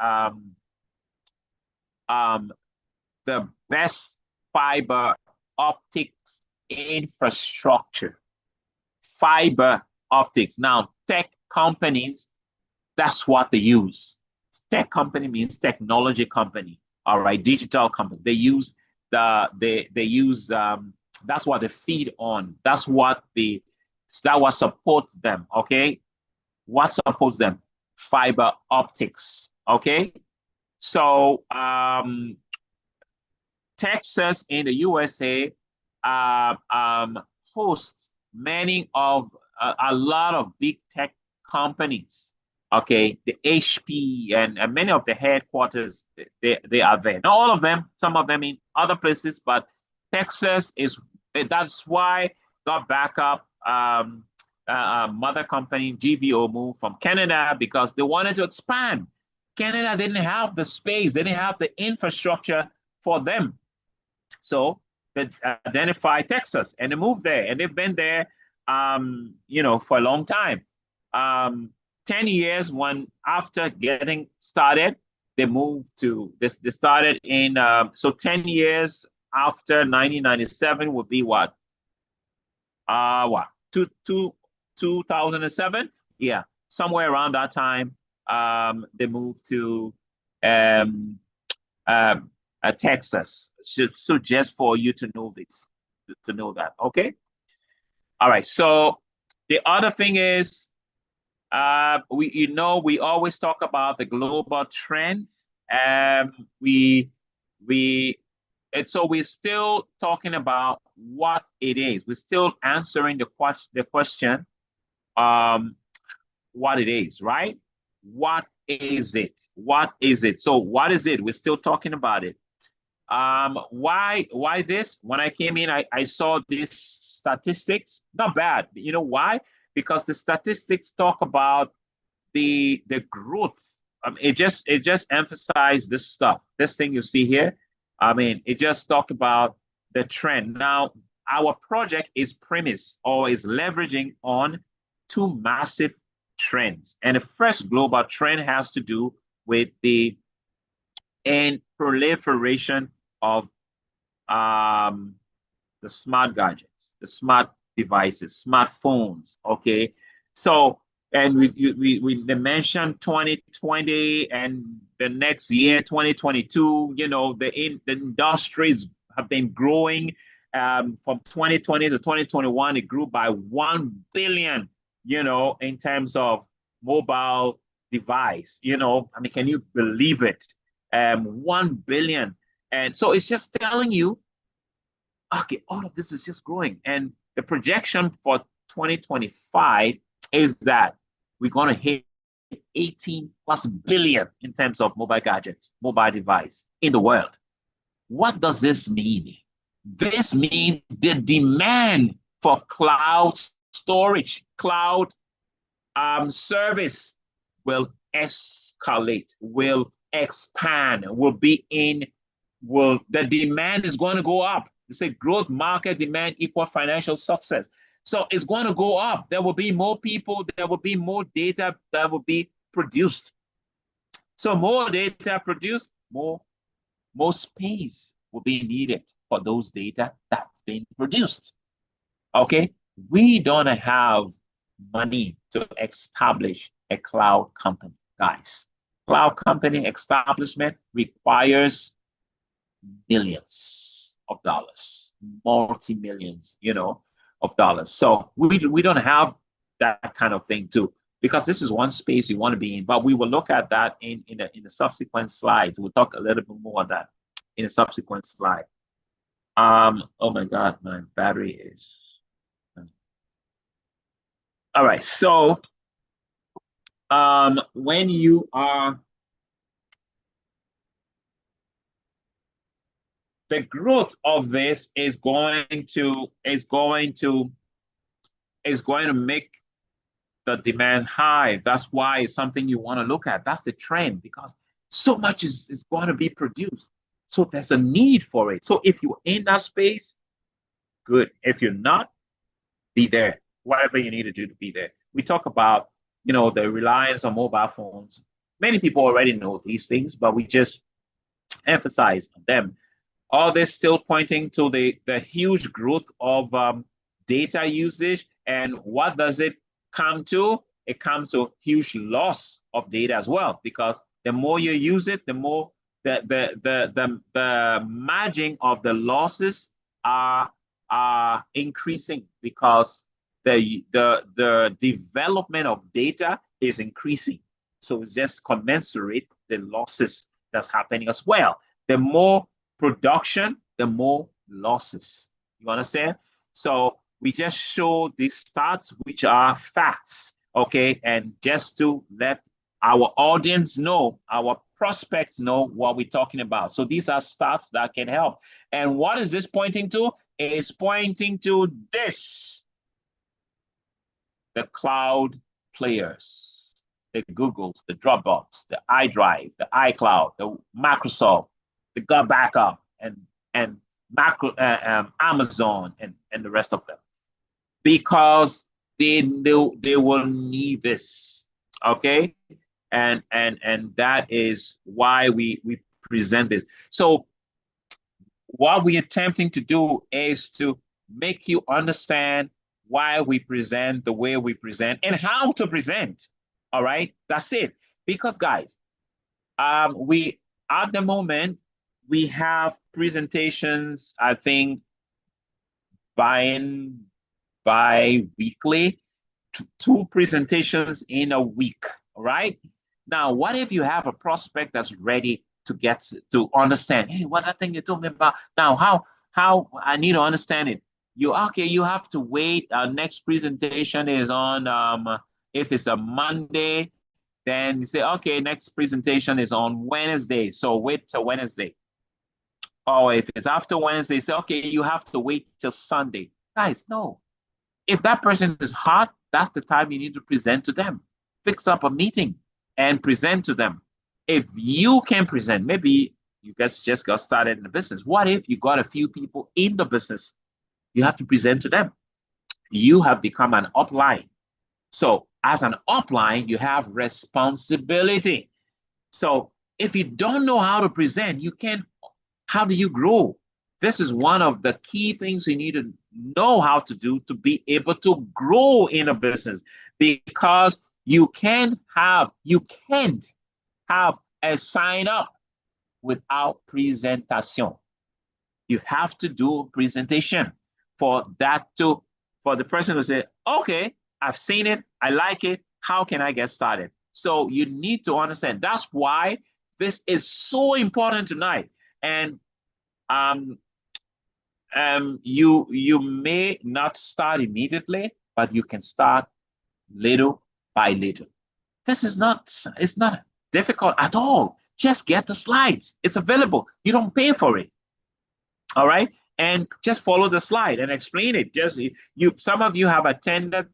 best fiber optics infrastructure. Fiber optics. Now, tech companies, that's what they use. Tech company means technology company, all right, digital company. They use that's what they feed on. That's what supports them, okay? What supports them? Fiber optics, okay? So Texas in the USA hosts a lot of big tech companies. Okay, the HP and many of the headquarters, they are there. Not all of them, some of them in other places, but Texas that's why GOP Backup mother company GVO moved from Canada, because they wanted to expand. Canada didn't have the space, they didn't have the infrastructure for them. So they identified Texas and they moved there, and they've been there for a long time. 10 years after getting started, they moved to this. They started in, so 10 years after 1997 would be what? 2007? Yeah, somewhere around that time, they moved to Texas. So just for you to know this, to know that. Okay. All right. So the other thing is, we always talk about the global trends. And so we're still talking about what it is. We're still answering the question, what it is, right? What is it? What is it? So what is it? We're still talking about it. Why this? When I came in, I saw these statistics. Not bad. You know why? Because the statistics talk about the growth. It just emphasized this stuff. This thing you see here. It just talked about the trend. Now, our project is premised or is leveraging on two massive trends. And the first global trend has to do with the proliferation of the smart gadgets, the smart devices, smartphones. Okay, so and they mentioned 2020 and the next year 2022. The industries have been growing. From 2020 to 2021, it grew by 1 billion. In terms of mobile device. Can you believe it? 1 billion. And so it's just telling you, okay, all of this is just growing. And the projection for 2025 is that we're going to hit 18 plus billion in terms of mobile gadgets, mobile device in the world. What does this mean? This means the demand for cloud storage, cloud service will escalate, will expand, the demand is going to go up. It's a growth market demand equal financial success. So it's going to go up. There will be more people, there will be more data that will be produced. So more data produced, more space will be needed for those data that's being produced. Okay, we don't have money to establish a cloud company, guys. Cloud company establishment requires millions of dollars, multi-millions, of dollars. So we don't have that kind of thing too, because this is one space you want to be in. But we will look at that in the subsequent slides. We'll talk a little bit more on that in a subsequent slide. Oh my God, my battery is. All right, so when you are, the growth of this is going to make the demand high. That's why it's something you want to look at. That's the trend, because so much is going to be produced. So there's a need for it. So if you're in that space, good. If you're not, be there. Whatever you need to do to be there. We talk about, the reliance on mobile phones. Many people already know these things, but we just emphasize them. All this still pointing to the huge growth of data usage. And what does it come to? It comes to huge loss of data as well, because the more you use it, the more the margin of the losses are increasing, because the development of data is increasing. So it's just commensurate the losses that's happening as well. The more production, the more losses. You understand? So we just show these stats, which are facts, okay? And just to let our audience know, our prospects know what we're talking about. So these are stats that can help. And what is this pointing to? It's pointing to this. The cloud players, the Googles, the Dropbox, the iDrive, the iCloud, the Microsoft, the GitBackup, and Amazon, and the rest of them, because they will need this, okay? And that is why we present this. So what we're attempting to do is to make you understand why we present the way we present and how to present. All right, that's it. Because guys, we at the moment we have presentations, I think bi-weekly, two presentations in a week, right? Now, what if you have a prospect that's ready to get to understand, hey, what that thing you told me about, now how I need to understand it. You have to wait. Our next presentation is on if it's a Monday, then you say, okay, next presentation is on Wednesday. So wait till Wednesday. Or if it's after Wednesday, say, okay, you have to wait till Sunday. Guys, no. If that person is hot, that's the time you need to present to them. Fix up a meeting and present to them. If you can present, maybe you guys just got started in the business. What if you got a few people in the business? You have to present to them. You have become an upline. So as an upline, you have responsibility. So if you don't know how to present, you can't. How do you grow? This is one of the key things you need to know how to do to be able to grow in a business, because you can't have a sign up without presentation. You have to do a presentation for the person to say, okay, I've seen it, I like it, how can I get started? So you need to understand. That's why this is so important tonight. And you may not start immediately, but you can start little by little. It's not difficult at all. Just get the slides. It's available. You don't pay for it. All right. And just follow the slide and explain it. Some of you have attended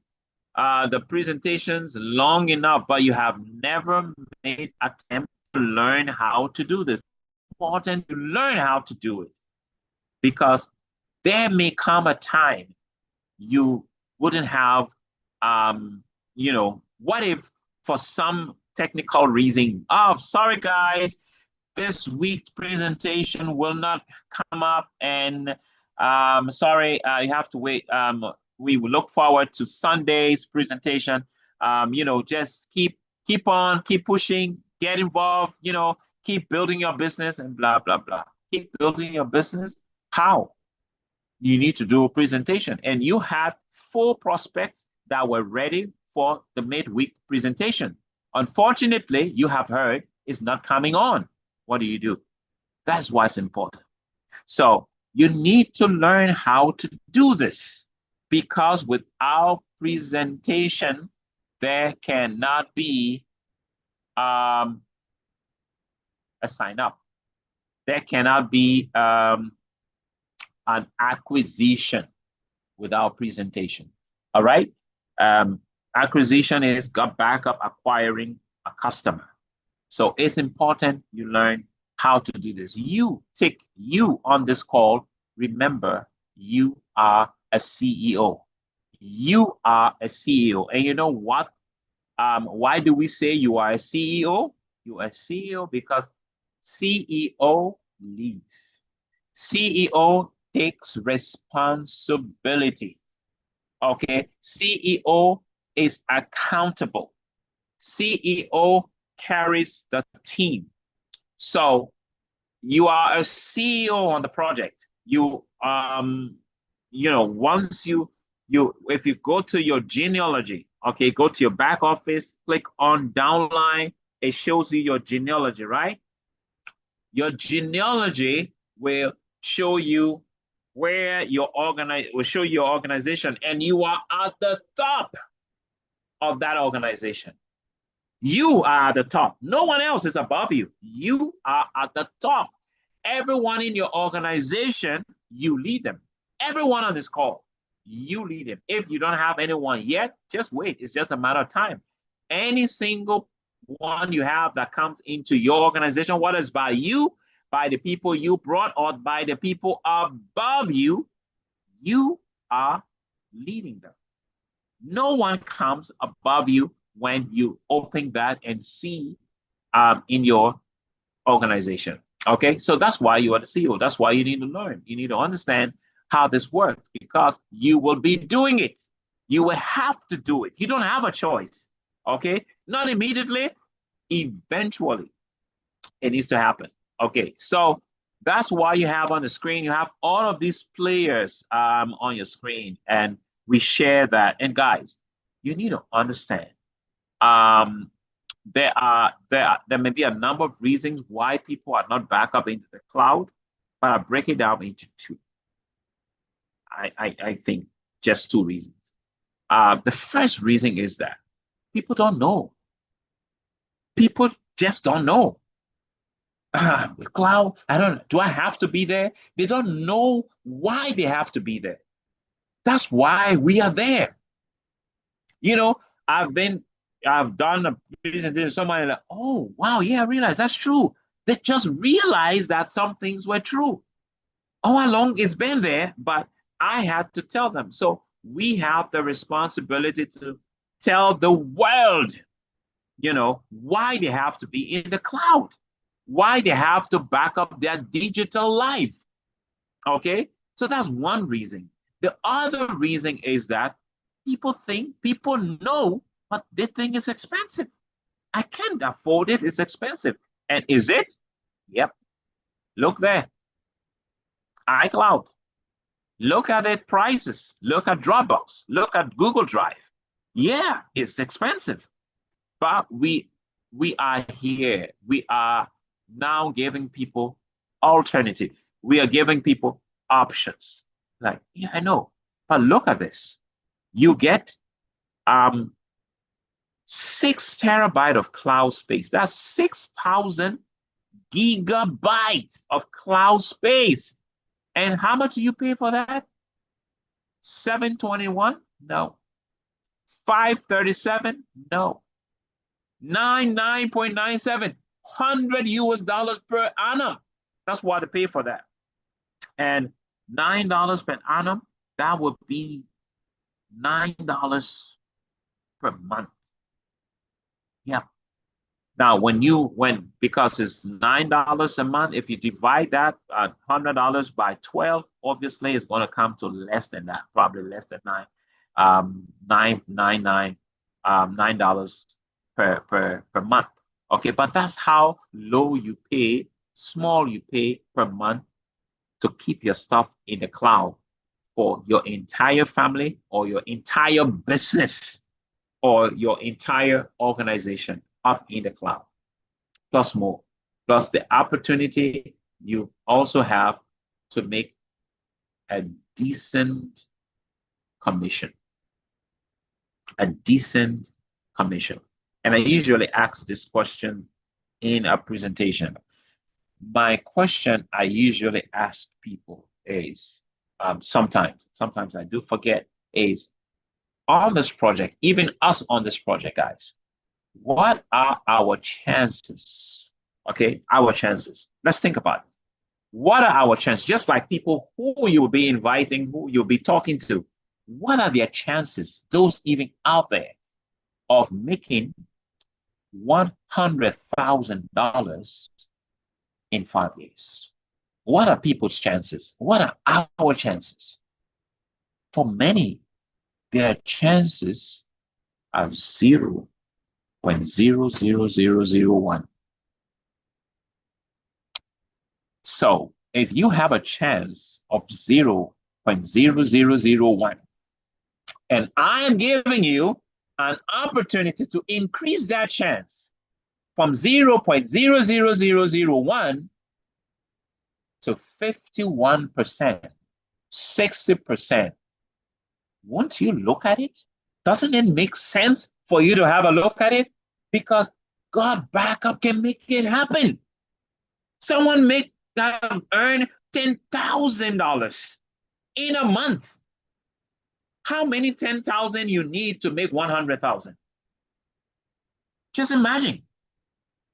the presentations long enough, but you have never made attempt to learn how to do this. It's important to learn how to do it, because there may come a time you wouldn't have, what if for some technical reason, oh, sorry guys, this week's presentation will not come up, and sorry, you have to wait. We will look forward to Sunday's presentation. Just keep pushing, get involved, keep building your business and blah, blah, blah. Keep building your business. How? You need to do a presentation, and you had 4 prospects that were ready for the midweek presentation. Unfortunately, you have heard it's not coming on. What do? That's why it's important. So you need to learn how to do this, because without presentation, there cannot be a sign up. There cannot be an acquisition without presentation. All right. Acquisition is got backup acquiring a customer. So it's important you learn how to do this. You on this call, remember, you are a CEO. You are a CEO. And you know what? Why do we say you are a CEO? You are a CEO because CEO leads. CEO takes responsibility. Okay, CEO is accountable. CEO carries the team. So you are a CEO on the project. Once if you go to your genealogy, okay, go to your back office, click on downline, it shows you your genealogy, right? Your genealogy will show you where will show your organization, and you are at the top of that organization. You are at the top. No one else is above you. You are at the top. Everyone in your organization, you lead them. Everyone on this call, you lead them. If you don't have anyone yet, just wait. It's just a matter of time. Any single one you have that comes into your organization, whether it's by you, by the people you brought, or by the people above you, you are leading them. No one comes above you when you open that and see in your organization. Okay, so that's why you are the CEO. That's why you need to learn. You need to understand how this works, because you will be doing it. You will have to do it. You don't have a choice. Okay, not immediately, eventually. It needs to happen. Okay, so that's why you have on the screen, you have all of these players on your screen, and we share that. And guys, you need to understand, there may be a number of reasons why people are not back up into the cloud, but I break it down into two. I think just two reasons. The first reason is that people don't know. People just don't know. With cloud, do I have to be there? They don't know why they have to be there. That's why we are there. You know, I've done a presentation to somebody like, oh, wow, yeah, I realized that's true. They just realized that some things were true. All along it's been there, but I had to tell them. So we have the responsibility to tell the world, you know, why they have to be in the cloud, why they have to back up their digital life. Okay, so that's one reason. The other reason is that people know, but they think it's expensive. I can't afford it, it's expensive. And is it? Yep. Look there. iCloud. Look at the prices. Look at Dropbox. Look at Google Drive. Yeah, it's expensive. But we are here. We are now giving people alternatives. We are giving people options. Like, yeah, I know, but look at this. You get 6 terabytes of cloud space. That's 6,000 gigabytes of cloud space. And how much do you pay for that? $721? No. $537? No. 99.97, $100 per annum. That's what to pay for that. And $9 per annum, that would be $9 per month. Yeah. Now, because it's $9 a month, if you divide that $100 by 12, obviously it's going to come to less than that, probably less than $9 per month. Okay, but that's how low you pay, small you pay per month to keep your stuff in the cloud for your entire family or your entire business or your entire organization up in the cloud, plus more, plus the opportunity you also have to make a decent commission. A decent commission. And I usually ask this question in a presentation. My question I usually ask people is, sometimes I do forget, is on this project, even us on this project, guys, what are our chances? Okay, our chances. Let's think about it. What are our chances? Just like people who you'll be inviting, who you'll be talking to, what are their chances, those even out there, of making $100,000 in 5 years? What are people's chances? What are our chances? For many, their chances are 0.00001. So if you have a chance of 0.0001, and I am giving you an opportunity to increase that chance from 0.00001 to 51%, 60%, won't you look at it? Doesn't it make sense for you to have a look at it? Because God backup can make it happen. Someone earn $10,000 in a month. How many 10,000 you need to make 100,000? Just imagine.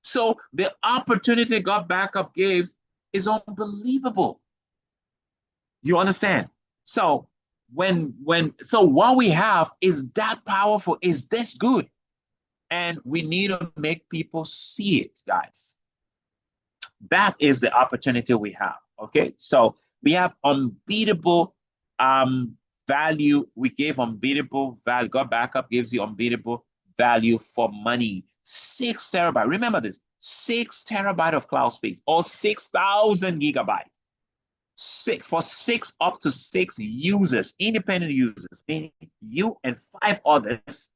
So the opportunity God backup gives is unbelievable. You understand? So what we have is that powerful, is this good. And we need to make people see it, guys. That is the opportunity we have. Okay, so we have unbeatable value. We gave unbeatable value. God backup gives you unbeatable value for money. 6 terabyte. Remember this, 6 terabyte of cloud space or 6,000 gigabytes. For 6 up to 6 users, independent users, meaning you and 5 others,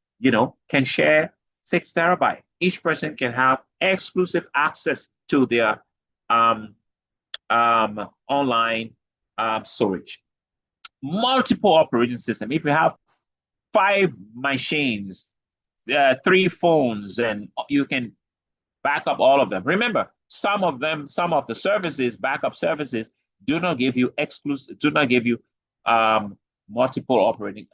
can share 6 terabyte. Each person can have exclusive access to their online storage. Multiple operating system. If you have 5 machines, 3 phones, and you can back up all of them. Remember, some of the services, backup services, do not give you multiple operating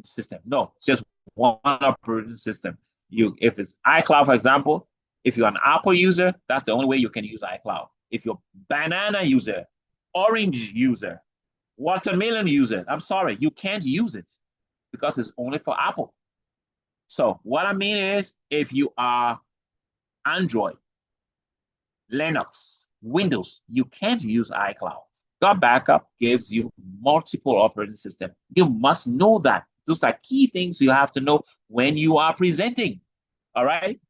system. No, it's just one operating system. If it's iCloud, for example, if you're an Apple user, that's the only way you can use iCloud. If you're banana user, orange user, watermelon user, I'm sorry, you can't use it because it's only for Apple. So what I mean is, if you are Android, Linux, Windows, you can't use iCloud. God Backup gives you multiple operating systems. You must know that. Those are key things you have to know when you are presenting. All right?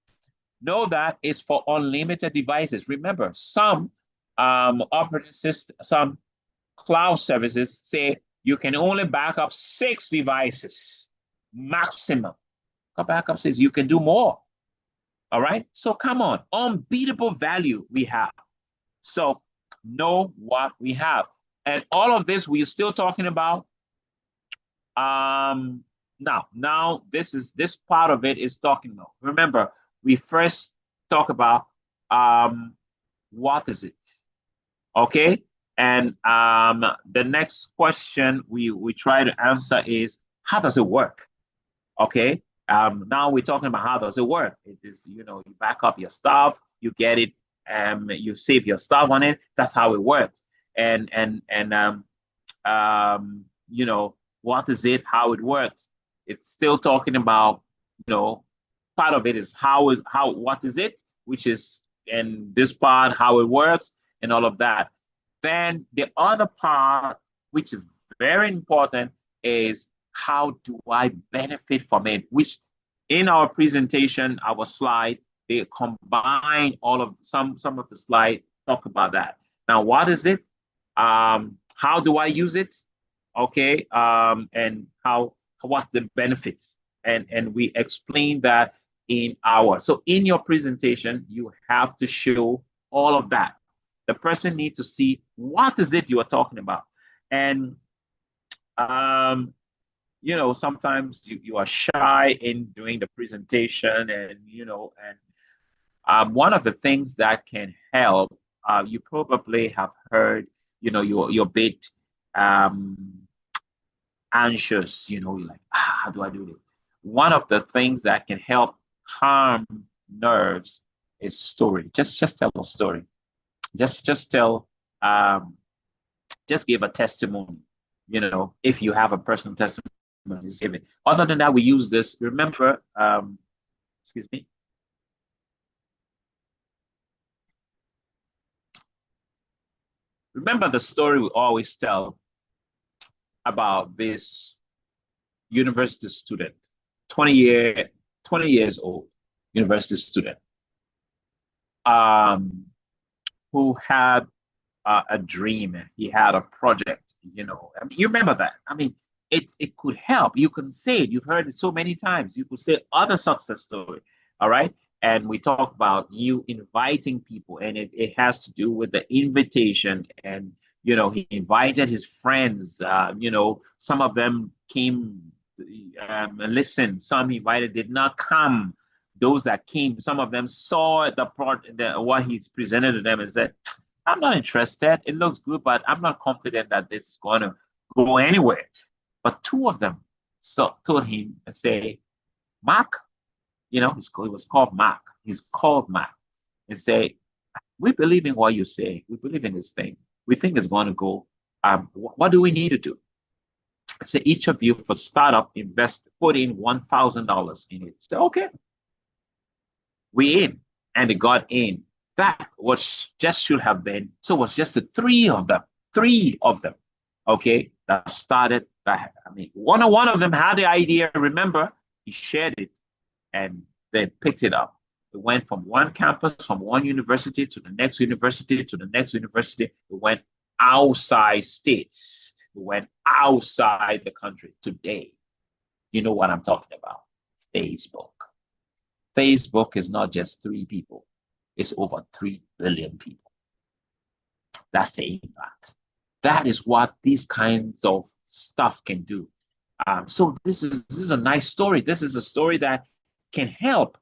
Know that it's for unlimited devices. Remember, some operating system, some cloud services say you can only back up 6 devices maximum. God Backup says you can do more. All right? So come on, unbeatable value we have. So know what we have. And all of this we're still talking about. Now this part of it is talking about. Remember, we first talk about what is it? Okay? And the next question we try to answer is, how does it work? Okay? Now we're talking about how does it work. It is, you back up your stuff, you get it, you save your stuff on it. That's how it works. And what is it? How it works? It's still talking about, part of it is what is it, which is in this part how it works and all of that. Then the other part, which is very important, is how do I benefit from it? Which in our presentation, our slide, they combine all of some of the slides talk about that. Now, what is it? How do I use it? Okay, and what's the benefits? And we explain that in so in your presentation, you have to show all of that. The person needs to see what is it you are talking about. And sometimes you are shy in doing the presentation, and one of the things that can help, you probably have heard, you're a bit anxious, you're like, how do I do this? One of the things that can help calm nerves is story. Just tell a story. Just tell, just give a testimony. If you have a personal testimony, save it. Other than that, we use this. Remember, excuse me. Remember the story we always tell about this university student, 20 years old university student, who had a dream. He had a project, you remember that. I mean, it could help. You can say it. You've heard it so many times. You could say other success story. All right. And we talk about you inviting people, and it has to do with the invitation. And, he invited his friends, some of them came, listen, some he invited did not come. Those that came, some of them saw what he's presented to them and said, I'm not interested. It looks good, but I'm not confident that this is going to go anywhere. But 2 of them told him and say, Mark, he was called Mark. He's called Mark, and say, we believe in what you say. We believe in this thing. We think it's going to go. What do we need to do? I say, each of you for startup put in $1,000 in it. Say, okay, we in, and they got in. That was just should have been. So it was just the 3 of them. Okay, that started. One of them had the idea. Remember, he shared it, and they picked it up. It went from one campus, from one university to the next university to the next university. It went outside states. It went outside the country. Today, you know what I'm talking about. Facebook. Facebook is not just 3 people. It's over 3 billion people. That's the impact. That is what these kinds of stuff can do. So this is a nice story. This is a story that can help,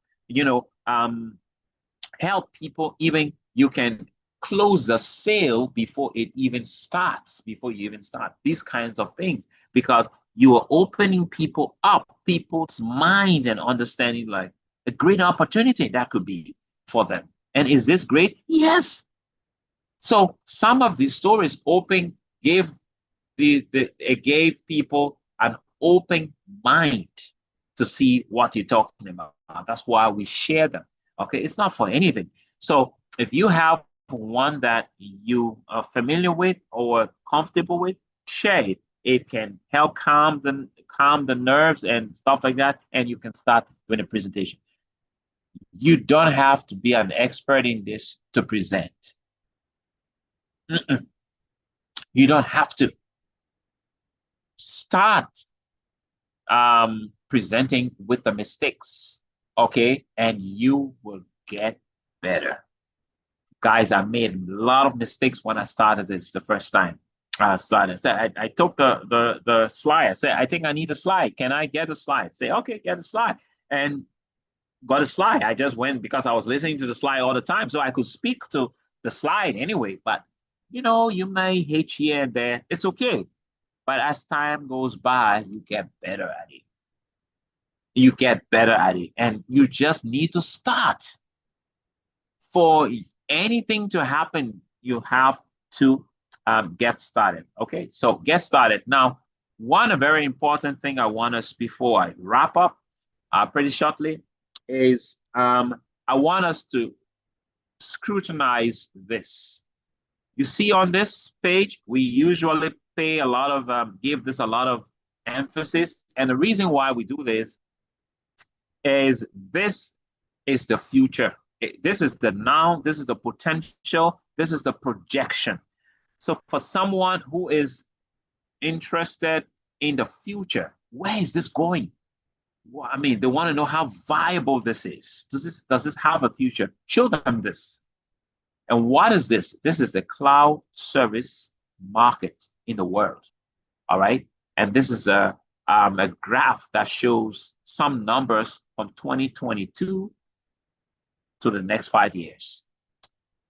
help people. Even you can close the sale before it even starts, before you even start these kinds of things, because you are opening people up, people's mind and understanding, like a great opportunity that could be for them. And is this great? Yes. So some of these stories gave people an open mind to see what you're talking about. That's why we share them. Okay, it's not for anything. So if you have one that you are familiar with or comfortable with, share it. It can help calm the nerves and stuff like that, and you can start doing a presentation. You don't have to be an expert in this to present. You don't have to. Start presenting with the mistakes, okay? And you will get better. Guys, I made a lot of mistakes when I started this the first time. I took the slide. I said, I think I need a slide. Can I get a slide? Say, okay, get a slide. And got a slide. I just went because I was listening to the slide all the time, so I could speak to the slide anyway. But you may hit here and there. It's okay. But as time goes by, you get better at it. You get better at it. And you just need to start. For anything to happen, you have to get started. Okay, so get started. Now, one very important thing I want us, before I wrap up pretty shortly, is I want us to scrutinize this. You see on this page, we usually pay a lot of, give this a lot of emphasis. And the reason why we do this is the future. This is the now, this is the potential, this is the projection. So for someone who is interested in the future, where is this going? Well, I mean, they want to know how viable this is. Does this have a future? Show them this. And what is this? This is the cloud service market in the world. All right. And this is a graph that shows some numbers from 2022 to the next 5 years.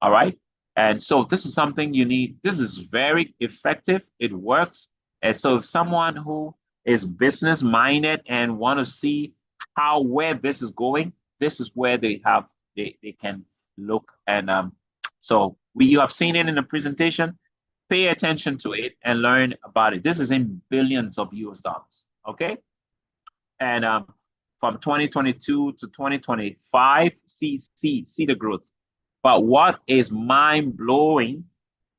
All right. And so this is something you need. This is very effective. It works. And so if someone who is business minded and want to see where this is going, this is where they can look. And so you have seen it in the presentation. Pay attention to it and learn about it. This is in billions of US dollars. Okay. And from 2022 to 2025, see the growth. But what is mind blowing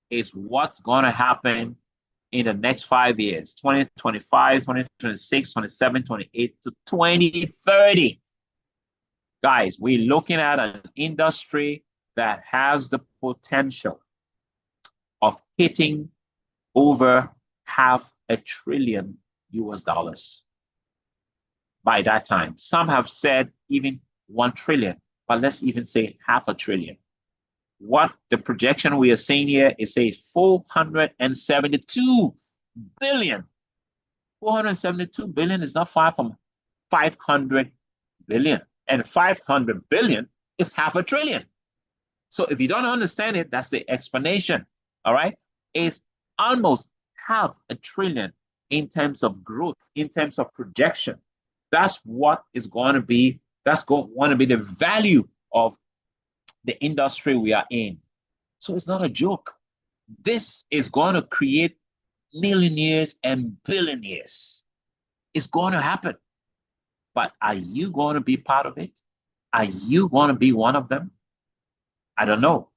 is what's going to happen in the next 5 years, 2025, 2026, 27, 28 to 2030. Guys, we're looking at an industry that has the potential of hitting over $500 billion US dollars by that time. Some have said even 1 trillion, but let's even say $500 billion. What the projection we are seeing here is says 472 billion. 472 billion is not far from 500 billion, and 500 billion is $500 billion. So if you don't understand it, that's the explanation. All right, it's almost $500 billion in terms of growth, in terms of projection. That's what is going to be. That's going to be the value of the industry we are in. So it's not a joke. This is going to create millionaires and billionaires. It's going to happen. But are you going to be part of it? Are you going to be one of them? I don't know.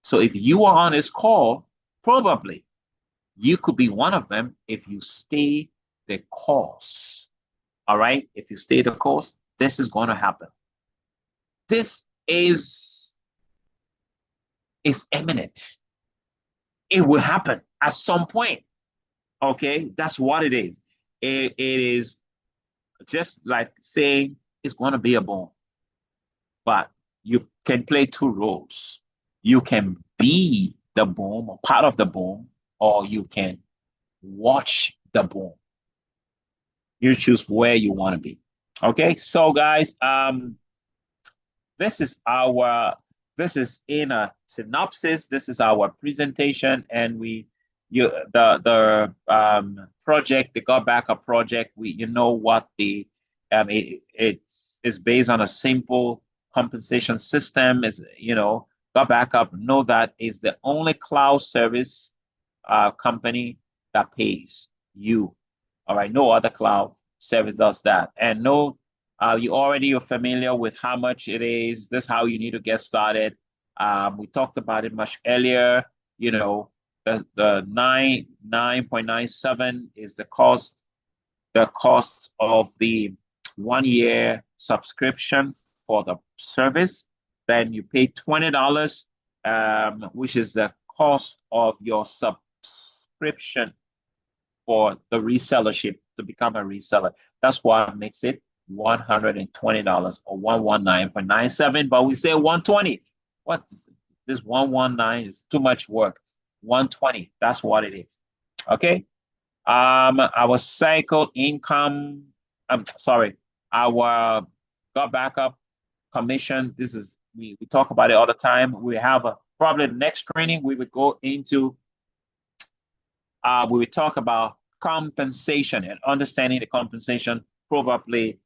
So if you are on this call, probably you could be one of them if you stay the course. All right? If you stay the course, this is going to happen. this is imminent. It will happen at some point. Okay, that's what it is. It is just like saying it's going to be a boom, but you can play two roles. You can be the boom or part of the boom, or you can watch the boom. You choose where you want to be. Okay, so guys, this is in a synopsis. This is our presentation, and the project, the God Backup project. You know what it is based on a simple compensation system. Is God Backup, know that is the only cloud service company that pays you. All right, no other cloud service does that, and no. You're familiar with how much it is. This is how you need to get started. We talked about it much earlier. The 9.97 is the cost of the 1 year subscription for the service. Then you pay $20, which is the cost of your subscription for the resellership to become a reseller. That's what makes it $120 or $119.97, but we say 120. What this 119 is too much work. 120, that's what it is. Okay. Our cycle income, our God Backup commission. This is we talk about it all the time. We have probably the next training we would go into. We would talk about compensation and understanding the compensation probably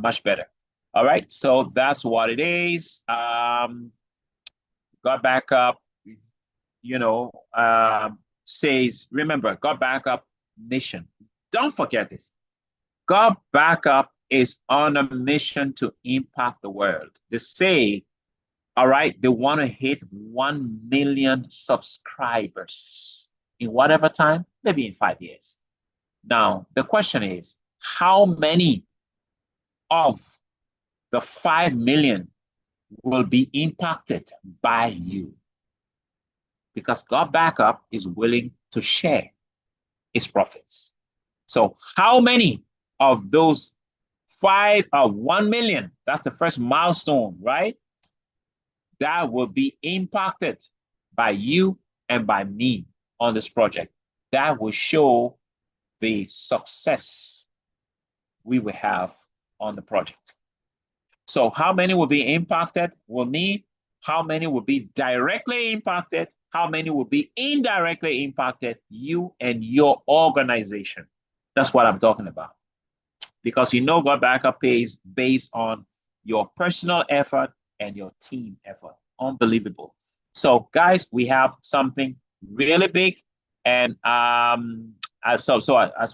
much better. All right, so that's what it is. God Backup, says, remember, God Backup mission. Don't forget this. God Backup is on a mission to impact the world. They say, all right, they want to hit 1 million subscribers in whatever time, maybe in 5 years. Now, the question is, how many of the 5 million will be impacted by you? Because God Backup is willing to share its profits. So how many of those 1 million, that's the first milestone, right? That will be impacted by you and by me on this project. That will show the success we will have on the project. So how many will be impacted? Will me? How many will be directly impacted? How many will be indirectly impacted? You and your organization. That's what I'm talking about. Because God Backup pays based on your personal effort and your team effort. Unbelievable. So guys, we have something really big. And as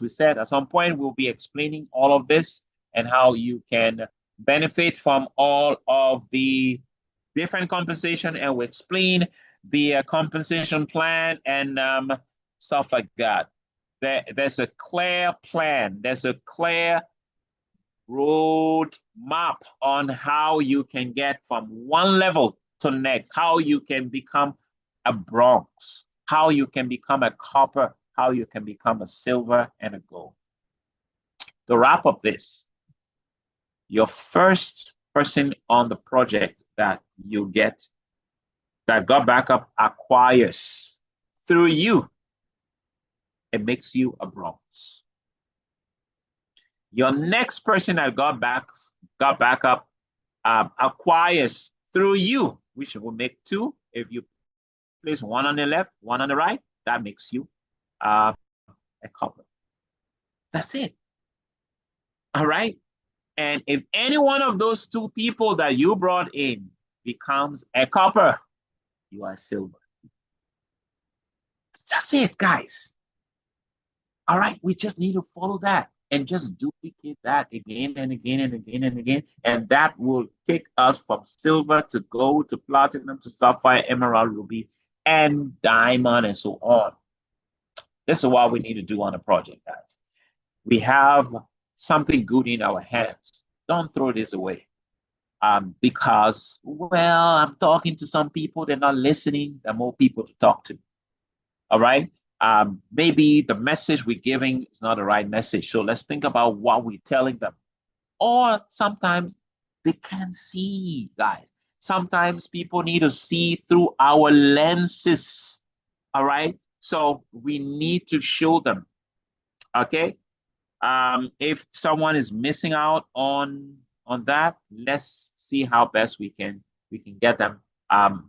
we said, at some point, we'll be explaining all of this and how you can benefit from all of the different compensation, and we'll explain the compensation plan and stuff like that. There's a clear plan. There's a clear road map on how you can get from one level to the next, how you can become a bronze, how you can become a copper, how you can become a silver and a gold. To wrap up this, your first person on the project that you get, that God Backup acquires through you, it makes you a bronze. Your next person that God Backup acquires through you, which will make 2. If you place 1 on the left, 1 on the right, that makes you a copper. That's it. All right. And if any one of those 2 people that you brought in becomes a copper, you are silver. That's it, guys. All right, we just need to follow that and just duplicate that again and again and again and again. And that will take us from silver to gold to platinum to sapphire, emerald, ruby, and diamond, and so on. This is what we need to do on a project, guys. We have something good in our hands. Don't throw this away. because, well, I'm talking to some people, they're not listening, there are more people to talk to. All right. Maybe the message we're giving is not the right message. So let's think about what we're telling them. Or sometimes they can't see, guys. Sometimes people need to see through our lenses. All right. So we need to show them. Okay. If someone is missing out on that, let's see how best we can get them on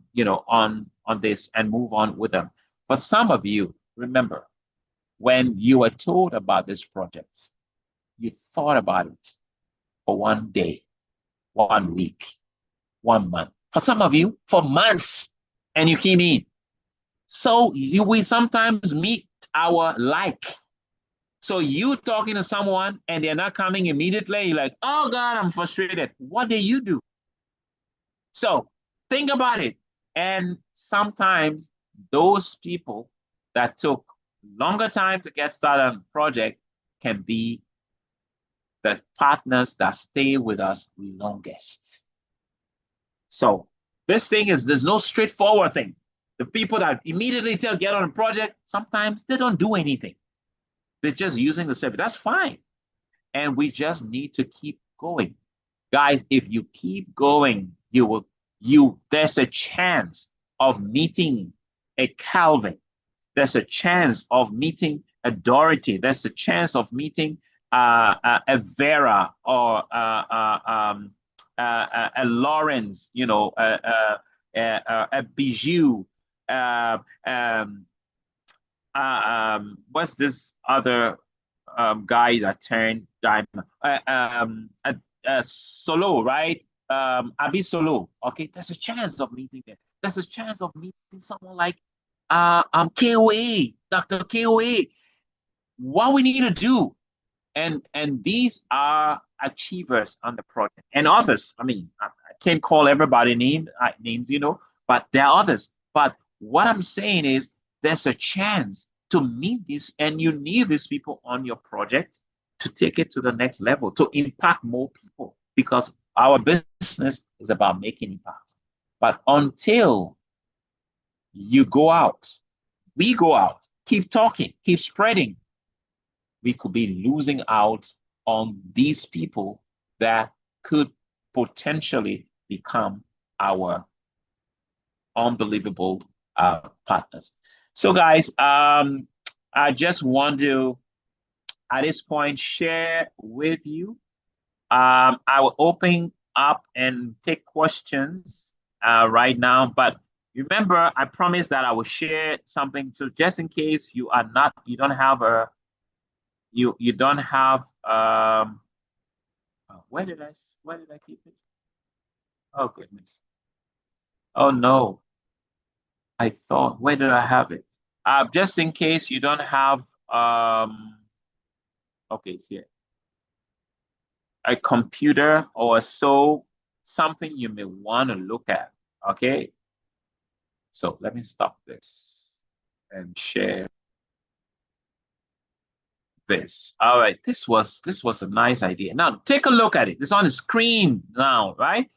this and move on with them. For some of you, remember, when you were told about this project, you thought about it for 1 day, 1 week, 1 month. For some of you, for months, and you came in. So we sometimes meet our like. So you talking to someone and they're not coming immediately, you're like, oh God, I'm frustrated. What do you do? So think about it. And sometimes those people that took longer time to get started on the project can be the partners that stay with us longest. So this thing is, there's no straightforward thing. The people that immediately get on a project, sometimes they don't do anything. They're just using the service. That's fine. And we just need to keep going. Guys, if you keep going, there's a chance of meeting a Calvin. There's a chance of meeting a Dorothy. There's a chance of meeting a Vera or a Lawrence, a Bijou. What's this other guy that turned diamond? Solo, right? Abi Solo. Okay, there's a chance of meeting them. There's a chance of meeting someone like KOA, Dr. KOA. What we need to do, and these are achievers on the project, and others. I mean, I can't call everybody names, but there are others. But what I'm saying is, there's a chance to meet these, and you need these people on your project to take it to the next level, to impact more people, because our business is about making impact. But until you go out, we go out, keep talking, keep spreading, we could be losing out on these people that could potentially become our unbelievable partners. So guys, I just want to, at this point, share with you. I will open up and take questions right now, but remember, I promised that I will share something. So just in case you don't have where did I keep it? Oh goodness. Oh no. I thought, where did I have it? Just in case you don't have, okay, it's here. A computer or something you may want to look at, okay? So let me stop this and share this. All right, this was a nice idea. Now take a look at it. It's on the screen now, right?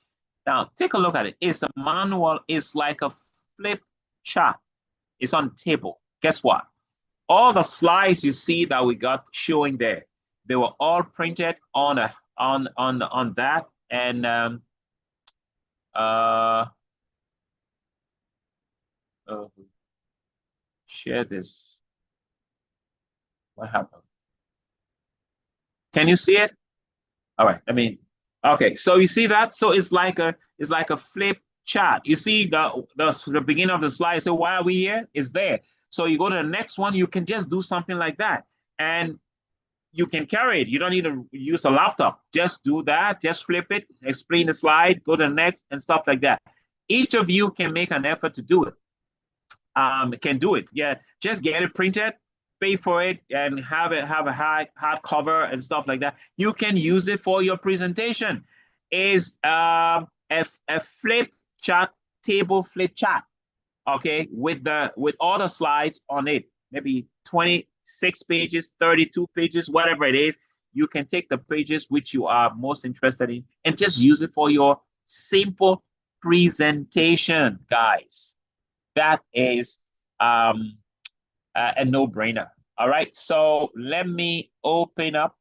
Now take a look at it. It's a manual. It's like a flip chart. It's on the table. Guess what? All the slides you see that we got showing there, they were all printed on that, and share this. What happened? Can you see it? All right. Okay. So you see that? So it's like a flip chart. You see the beginning of the slide. So why are we here? It's there. So you go to the next one. You can just do something like that, and you can carry it. You don't need to use a laptop. Just do that. Just flip it. Explain the slide. Go to the next and stuff like that. Each of you can make an effort to do it. Can do it. Yeah. Just get it printed. Pay for it and have a hard cover and stuff like that. You can use it for your presentation. Is a flip chart, table flip chart, okay, with all the slides on it, maybe 26 pages, 32 pages, whatever it is. You can take the pages which you are most interested in and just use it for your simple presentation, guys. That is a no-brainer. All right, so let me open up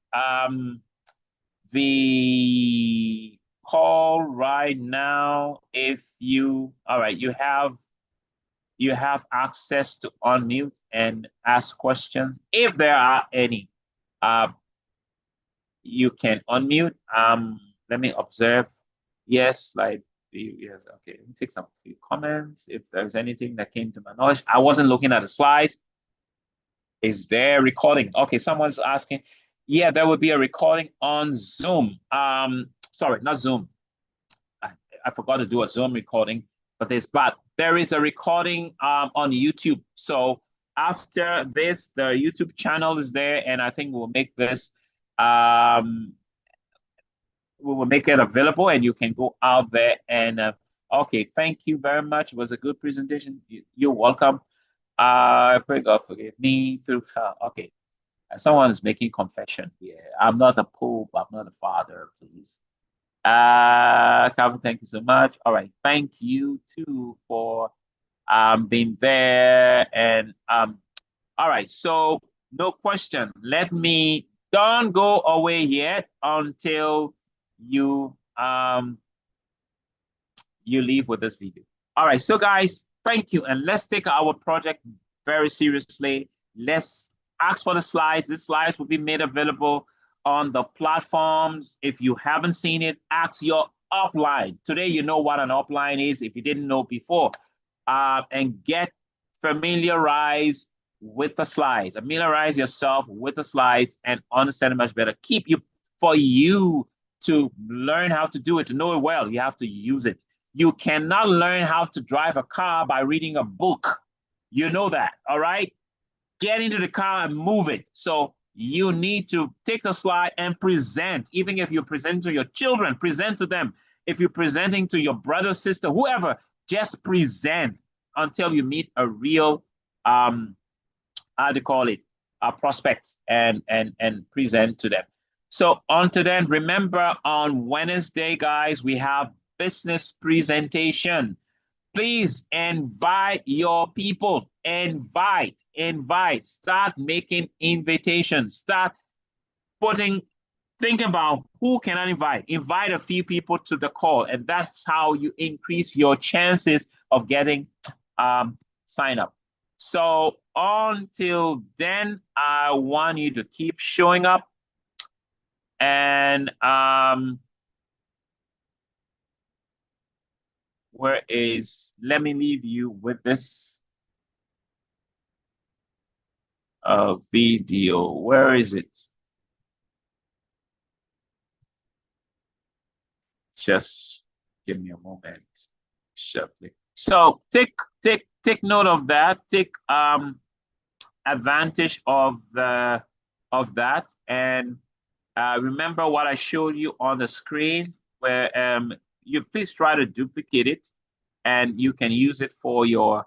the call right now. If you, all right, you have access to unmute and ask questions if there are any. You can unmute. Let me observe. Yes, like yes, okay. Let me take some few comments. If there's anything that came to my knowledge, I wasn't looking at the slides. Is there recording? Okay, someone's asking. Yeah, there will be a recording on Zoom. Sorry, not Zoom. I forgot to do a Zoom recording, but there is a recording on YouTube. So after this, the YouTube channel is there, and I think we'll make this we will make it available, and you can go out there and okay, thank you very much. It was a good presentation. You're welcome. I pray God forgive me through okay. Someone is making confession here. I'm not a pope, I'm not a father, please. Calvin, thank you so much. All right, thank you too for being there. And all right, so no question. Don't go away yet until you you leave with this video. All right, so guys, thank you, and let's take our project very seriously. Let's ask for the slides. The slides will be made available on the platforms. If you haven't seen it, ask your upline. Today, you know what an upline is if you didn't know before. And get familiarized with the slides. Familiarize yourself with the slides and understand it much better. For you to learn how to do it, to know it well, you have to use it. You cannot learn how to drive a car by reading a book. You know that, all right? Get into the car and move it. So you need to take the slide and present. Even if you're presenting to your children, present to them. If you're presenting to your brother, sister, whoever, just present until you meet a real, how do you call it, prospects and present to them. So until then, remember on Wednesday, guys, we have business presentation. Please invite your people. Invite. Start making invitations. Start think about who can I invite. Invite a few people to the call, and that's how you increase your chances of getting sign up. So until then, I want you to keep showing up, and let me leave you with this video. Where is it? Just give me a moment. Sharply. So take note of that. Take advantage of that, and remember what I showed you on the screen, where you please try to duplicate it, and you can use it for your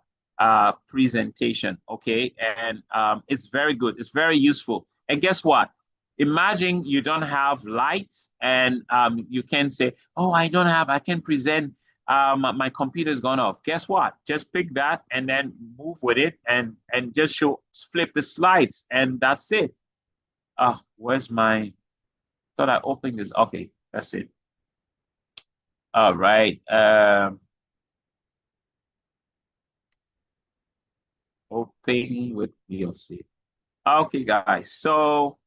presentation. Okay, and it's very good. It's very useful. And guess what? Imagine you don't have lights, and you can say, oh, I can present, my computer's gone off. Guess what? Just pick that and then move with it, and just flip the slides, and that's it. Where's my, thought I opened this. Okay, that's it. All right. Open with VLC. Okay, guys, so